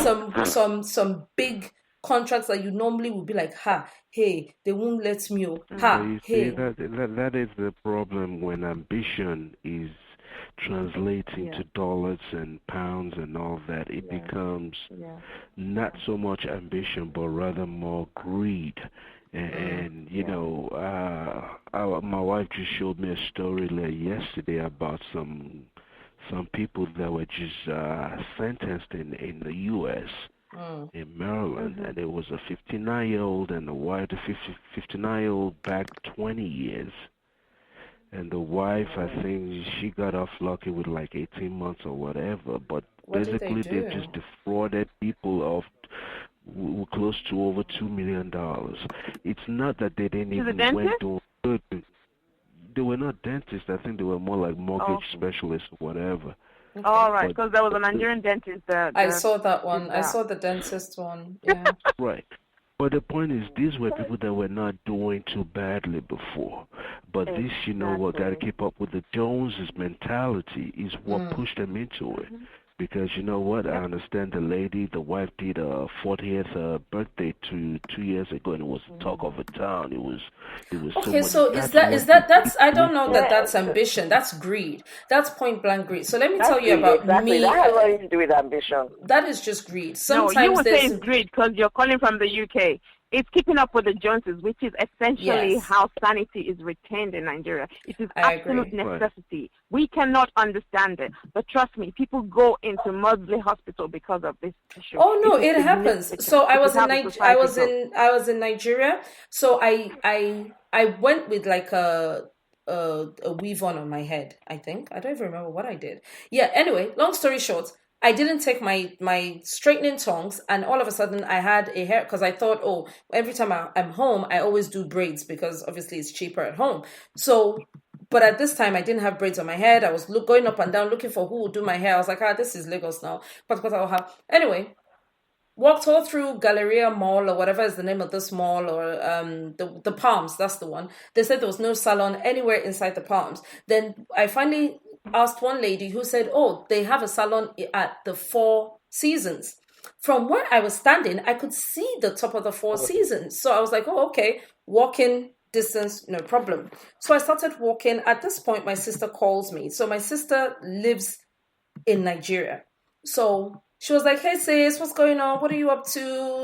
some big contracts that you normally would be like, hey, they won't let me. See, that is the problem when ambition is translating to dollars and pounds and all that. It becomes not so much ambition, but rather more greed. And my wife just showed me a story yesterday about some people that were just sentenced in the U.S. In Maryland, and it was a 59-year-old and the wife. The 59-year-old back 20 years, and the wife, I think she got off lucky with like 18 months or whatever. But basically, they just defrauded people of close to over $2 million. It's not that they didn't even went to good. They were not dentists. I think they were more like mortgage specialists or whatever. Okay. All right, because there was a Nigerian dentist. I saw that one. I saw the dentist one. Yeah. Right. But the point is, these were people that were not doing too badly before. But this, what got to keep up with the Joneses mentality is what pushed them into it. Because you know what, I understand the wife did a 40th birthday 2 years ago, and it was the talk of the town. It was okay. So is that's I don't know that's ambition. That's greed. That's point blank greed. So let me tell you about me. That has nothing to do with ambition. That is just greed. Sometimes you would say it's greed because you're calling from the UK. It's keeping up with the Joneses, which is essentially how sanity is retained in Nigeria. It is absolute necessity. Right. We cannot understand it, but trust me, people go into Maudsley Hospital because of this issue. Oh no, it happens. So I was in Nigeria. So I went with like a weave on my head. I think I don't even remember what I did. Yeah. Anyway, long story short. I didn't take my straightening tongs, and all of a sudden I had a hair because I thought, every time I'm home, I always do braids because obviously it's cheaper at home. So, but at this time I didn't have braids on my head. I was going up and down looking for who would do my hair. I was like, this is Lagos now. But I'll have anyway. walked all through Galleria Mall or whatever is the name of this mall, or the Palms, that's the one. They said there was no salon anywhere inside the Palms. Then I finally asked one lady who said, oh, they have a salon at the Four Seasons. From where I was standing, I could see the top of the Four Seasons. So I was like, oh, okay, walking distance, no problem. So I started walking. At this point, my sister calls me. So my sister lives in Nigeria. So she was like, hey sis, what's going on? What are you up to?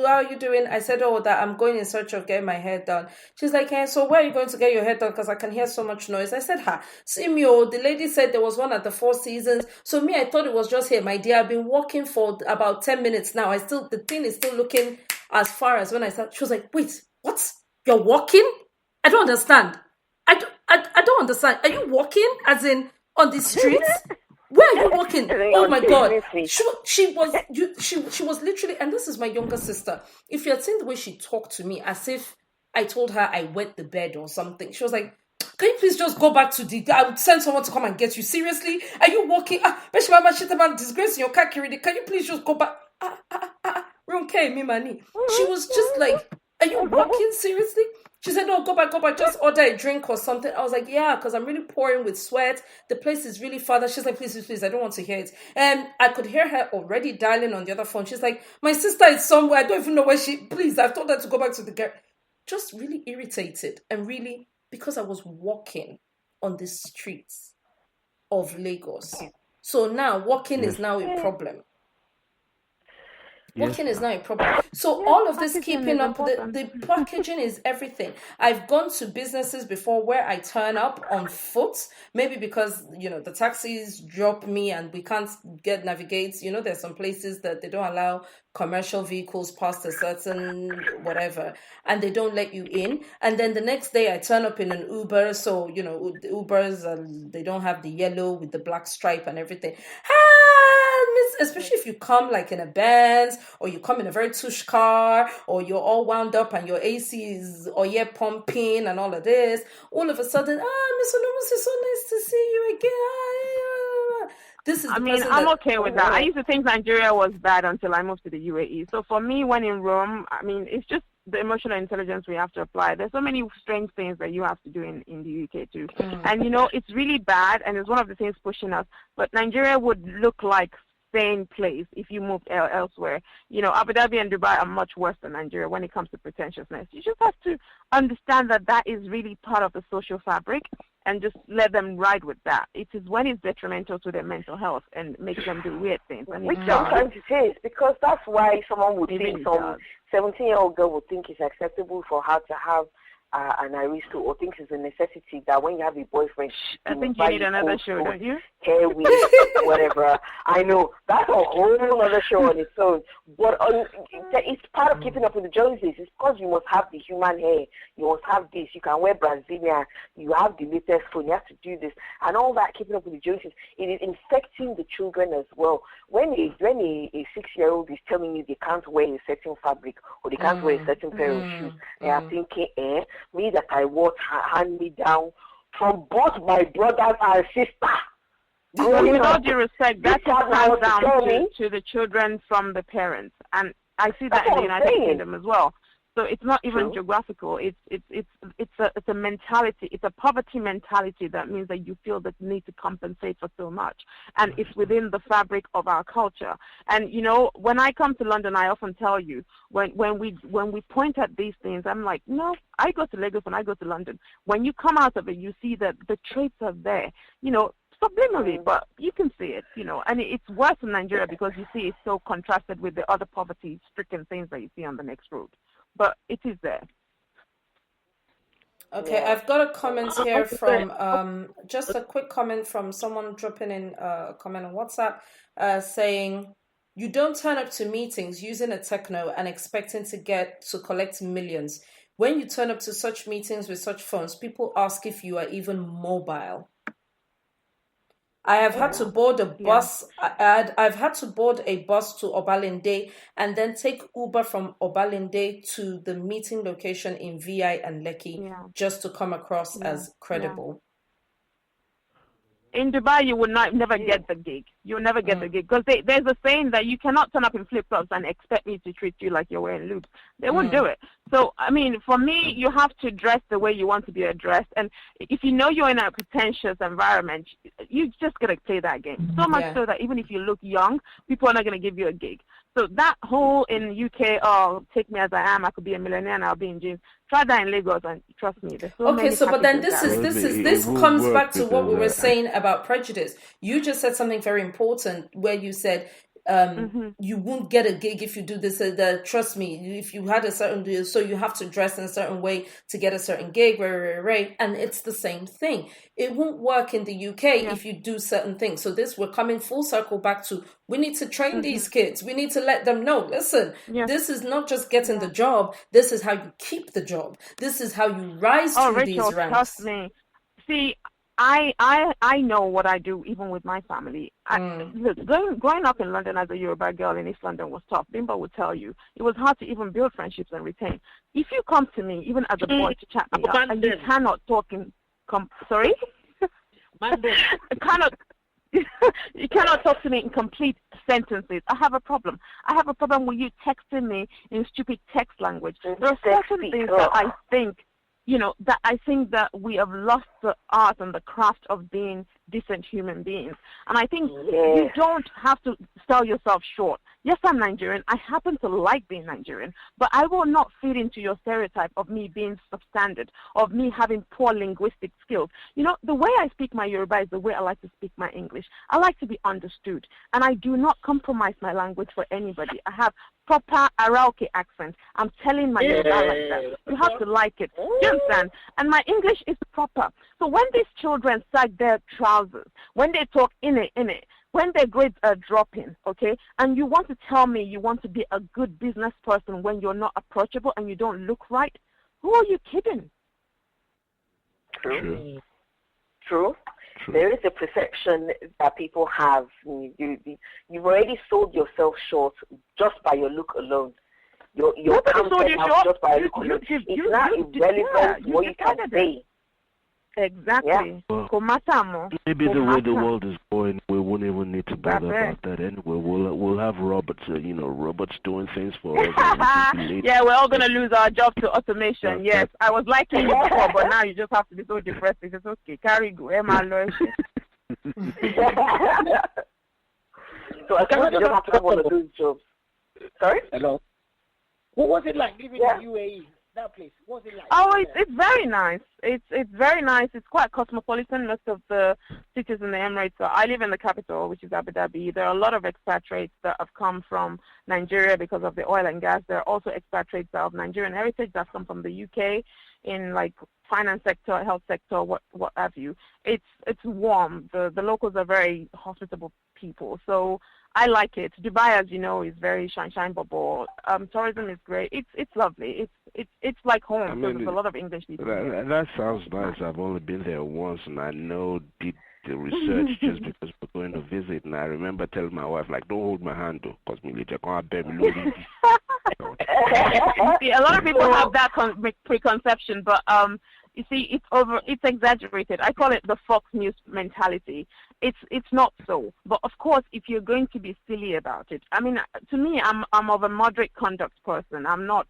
How are you doing? I said, oh, that I'm going in search of getting my hair done. She's like, hey, so where are you going to get your hair done? Because I can hear so much noise. I said, see me, the lady said there was one at the Four Seasons. So me, I thought it was just here. My dear, I've been walking for about 10 minutes now. The thing is still looking as far as when I started. She was like, wait, what? You're walking? I don't understand. I don't understand. Are you walking as in on the streets? Where are you walking? Oh my God! She was literally, and this is my younger sister. If you had seen the way she talked to me, as if I told her I wet the bed or something, she was like, "Can you please just go back to I would send someone to come and get you. Seriously, are you walking? But she shit about disgrace in your car, Kiridi. Can you please just go back? Ronke, me money." She was just like, "Are you walking seriously?" She said, no, go back, just order a drink or something. I was like, yeah, because I'm really pouring with sweat. The place is really far. She's like, please, I don't want to hear it. And I could hear her already dialing on the other phone. She's like, my sister is somewhere. I don't even know where please, I've told her to go back to the girl. Just really irritated. And really, because I was walking on the streets of Lagos. So now walking is now a problem. Walking is not a problem. So all of this keeping up, the packaging is everything. I've gone to businesses before where I turn up on foot, maybe because, the taxis drop me and we can't navigate. There's some places that they don't allow commercial vehicles past a certain whatever, and they don't let you in. And then the next day I turn up in an Uber. So, the Ubers, they don't have the yellow with the black stripe and everything. Especially if you come like in a Benz, or you come in a very tush car, or you're all wound up and your AC is pumping and all of this, all of a sudden, Miss Onomus, it's so nice to see you again. This is I'm okay with that. I used to think Nigeria was bad until I moved to the UAE. So for me, when in Rome, it's just the emotional intelligence we have to apply. There's so many strange things that you have to do in the UK too. And, it's really bad, and it's one of the things pushing us. But Nigeria would look like same place if you moved elsewhere. Abu Dhabi and Dubai are much worse than Nigeria when it comes to pretentiousness. You just have to understand that is really part of the social fabric, and just let them ride with that. It is when it's detrimental to their mental health and makes them do weird things. Which sometimes it is, because that's why someone would think, some 17-year-old girl would think it's acceptable for her to have an aristo, or thinks it's a necessity that when you have a boyfriend, I think you need another show, don't you? Hair wig, whatever. I know that's a whole other show on its own. But it's part of keeping up with the Joneses. It's because you must have the human hair. You must have this. You can wear Brazilian. You have the latest phone. You have to do this and all that. Keeping up with the Joneses. It is infecting the children as well. When a 6-year-old is telling you they can't wear a certain fabric, or they can't wear a certain pair of shoes, they are thinking, me that I want hand me down from both my brothers and sister. With all due respect, that comes down to the children from the parents, and I see that in the United Kingdom as well. So it's not even geographical. It's a mentality. It's a poverty mentality that means that you feel that you need to compensate for so much, and it's within the fabric of our culture. And when I come to London, I often tell you when we point at these things, I'm like, no, I go to Lagos and I go to London. When you come out of it, you see that the traits are there. Subliminally, but you can see it, and it's worse in Nigeria because you see it's so contrasted with the other poverty-stricken things that you see on the next road. But it is there. Okay, I've got a comment here from, just a quick comment from someone dropping in a comment on WhatsApp saying, you don't turn up to meetings using a techno and expecting to collect millions. When you turn up to such meetings with such phones, people ask if you are even mobile. I have had to board a bus. I've had to board a bus to Obalende and then take Uber from Obalende to the meeting location in VI and Lekki just to come across as credible. In Dubai, you will never get the gig. You'll never get the gig because there's a saying that you cannot turn up in flip-flops and expect me to treat you like you're wearing loops. They won't do it. So, I mean, for me, you have to dress the way you want to be addressed. And if you know you're in a pretentious environment, you just got to play that game. So much so that even if you look young, people are not going to give you a gig. So that whole in UK, oh, take me as I am, I could be a millionaire and I'll be in jeans. Try that in Lagos and trust me. There's so many but then packages this comes back to what we were saying about prejudice. You just said something very important where you said you won't get a gig if you do this. Trust me, if you had a certain, so you have to dress in a certain way to get a certain gig, right? And it's the same thing. It won't work in the UK if you do certain things. So we're coming full circle back to, we need to train these kids. We need to let them know, listen, this is not just getting the job. This is how you keep the job. This is how you rise through Rachel, these ranks. Trust me. See, I know what I do even with my family. Growing up in London as a Yoruba girl in East London was tough. Bimba would tell you. It was hard to even build friendships and retain. If you come to me, even as a boy, to chat me up, and you cannot talk in... sorry? You cannot talk to me in complete sentences. I have a problem. I have a problem with you texting me in stupid text language. There are certain things that I think... that I think that we have lost the art and the craft of being decent human beings. And I think you don't have to sell yourself short. Yes, I'm Nigerian. I happen to like being Nigerian, but I will not fit into your stereotype of me being substandard, of me having poor linguistic skills. The way I speak my Yoruba is the way I like to speak my English. I like to be understood, and I do not compromise my language for anybody. I have proper Arauke accent. I'm telling my Yoruba like that. You have to like it. Do you understand? And my English is proper. So when these children sag their trousers, when they talk in it, when their grades are dropping, okay, and you want to tell me you want to be a good business person when you're not approachable and you don't look right, who are you kidding? True. There is a perception that people have. You've already sold yourself short just by your look alone. Your counted out just by your look alone. It's not irrelevant what you can say. Exactly. Well, maybe the way the world is going, we won't even need to bother about that anyway. We'll have robots, robots doing things for us. Yeah, we're all gonna lose our jobs to automation. Yes, I was liking you before, but now you just have to be so depressed. It's okay. Carry go, Emma. So I think you just have to have one of those jobs. Sorry? Hello. What was it like living in UAE? That place, what was it like? Oh, it's very nice. It's very nice. It's quite cosmopolitan. Most of the cities in the Emirates. So I live in the capital, which is Abu Dhabi. There are a lot of expatriates that have come from Nigeria because of the oil and gas. There are also expatriates of Nigerian heritage that come from the UK in like finance sector, health sector, what have you. It's warm. The locals are very hospitable people. So I like it. Dubai, as you know, is very shine bubble. Tourism is great. It's lovely. It's like home. I mean, there's a lot of English people. That sounds nice. I've only been there once, and I did the research just because we're going to visit. And I remember telling my wife, like, don't hold my hand, though, because me later can't bear me. See, a lot of people have that preconception, but you see, it's exaggerated. I call it the Fox News mentality. It's not so. But of course, if you're going to be silly about it, I mean, to me, I'm of a moderate conduct person. I'm not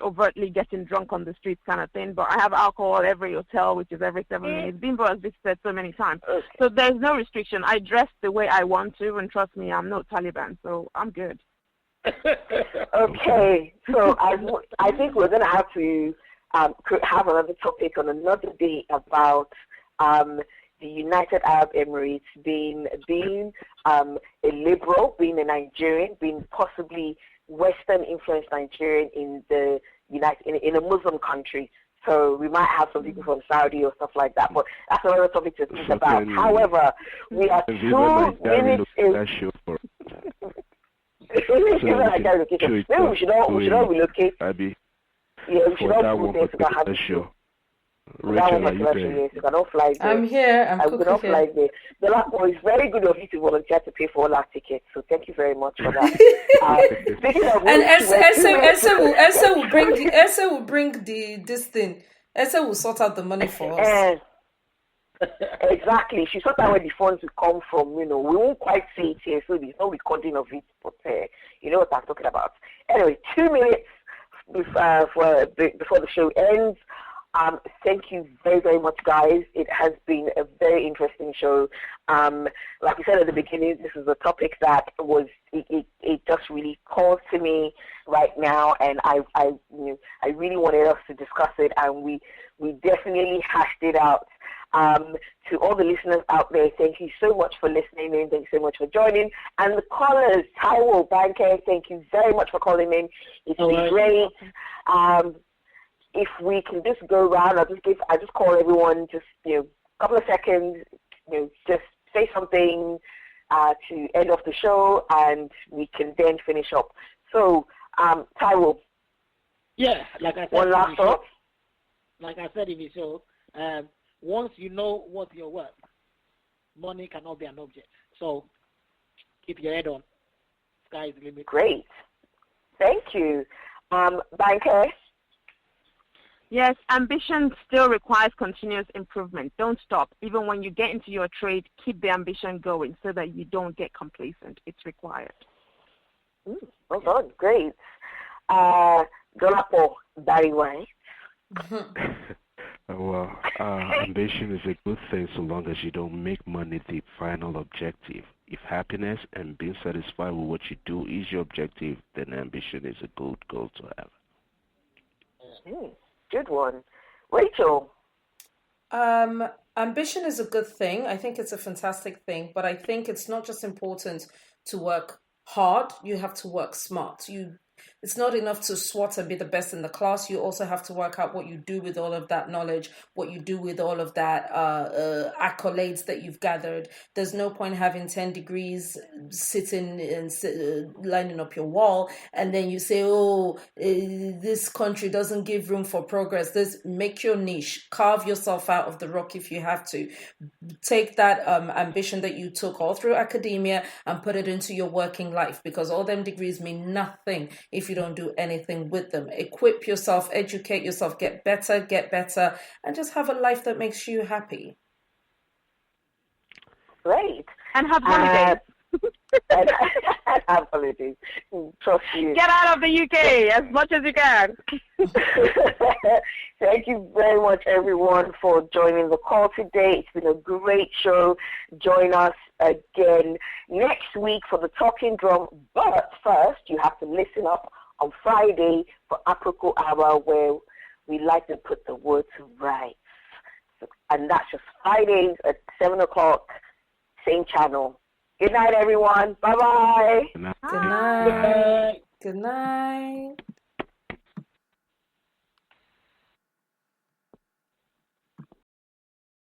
overtly getting drunk on the streets kind of thing, but I have alcohol every hotel, which is every 7 minutes. Bimbo has visited so many times. So there's no restriction. I dress the way I want to, and trust me, I'm no Taliban, so I'm good. Okay, so I think we're going to have to have another topic on another day about the United Arab Emirates being a liberal, being a Nigerian, being possibly Western influenced Nigerian in a Muslim country. So we might have some people from Saudi or stuff like that, but that's another topic to think about. However, we are 2 minutes in. Maybe we should all relocate. Yeah, we should all move there to have show. Rachel, are you there? You cannot fly there. I'm here. I'm cannot fly there. The last one is very good of you to volunteer to pay for all our tickets. So thank you very much for that. And Esa will bring this thing. Esa will sort out the money for us. Exactly. She thought that where the funds would come from. We won't quite see it here, so there's no recording of it, but you know what I'm talking about. Anyway, 2 minutes before the show ends. Thank you very, very much, guys. It has been a very interesting show. Like we said at the beginning, this is a topic that it just really calls to me right now, and I really wanted us to discuss it, and we definitely hashed it out. To all the listeners out there, thank you so much for listening in. Thank you so much for joining. And the callers, Taiwo, Banke, thank you very much for calling in. It's been great. If we can just go around, I just call everyone just a couple of seconds, just say something to end off the show, and we can then finish up. So, Taiwo. Yeah, like I said, one last thought. Like I said in the show, once you know what you're worth, money cannot be an object. So keep your head on. Sky is the limit. Great. Thank you. Banker? Yes, ambition still requires continuous improvement. Don't stop. Even when you get into your trade, keep the ambition going so that you don't get complacent. It's required. Well done. Great. Dolapo Bariwai. Well, ambition is a good thing so long as you don't make money the final objective. If happiness and being satisfied with what you do is your objective, then ambition is a good goal to have. Good one. Rachel? Ambition is a good thing. I think it's a fantastic thing, but I think it's not just important to work hard. You have to work smart. It's not enough to swat and be the best in the class. You also have to work out what you do with all of that knowledge, what you do with all of that accolades that you've gathered. There's no point having 10 degrees sitting and lining up your wall, and then you say, this country doesn't give room for progress. Make your niche. Carve yourself out of the rock if you have to. Take that ambition that you took all through academia and put it into your working life, because all them degrees mean nothing if you don't do anything with them. Equip yourself, educate yourself, get better, and just have a life that makes you happy. Great. And have holidays. And have holidays. Trust you. Get out of the UK as much as you can. Thank you very much, everyone, for joining the call today. It's been a great show. Join us again next week for the Talking Drum. But first, you have to listen up on Friday for Aproko Hour, where we like to put the word to rights. And that's just Fridays at 7 o'clock, same channel. Good night, everyone. Bye-bye. Good night. Good night.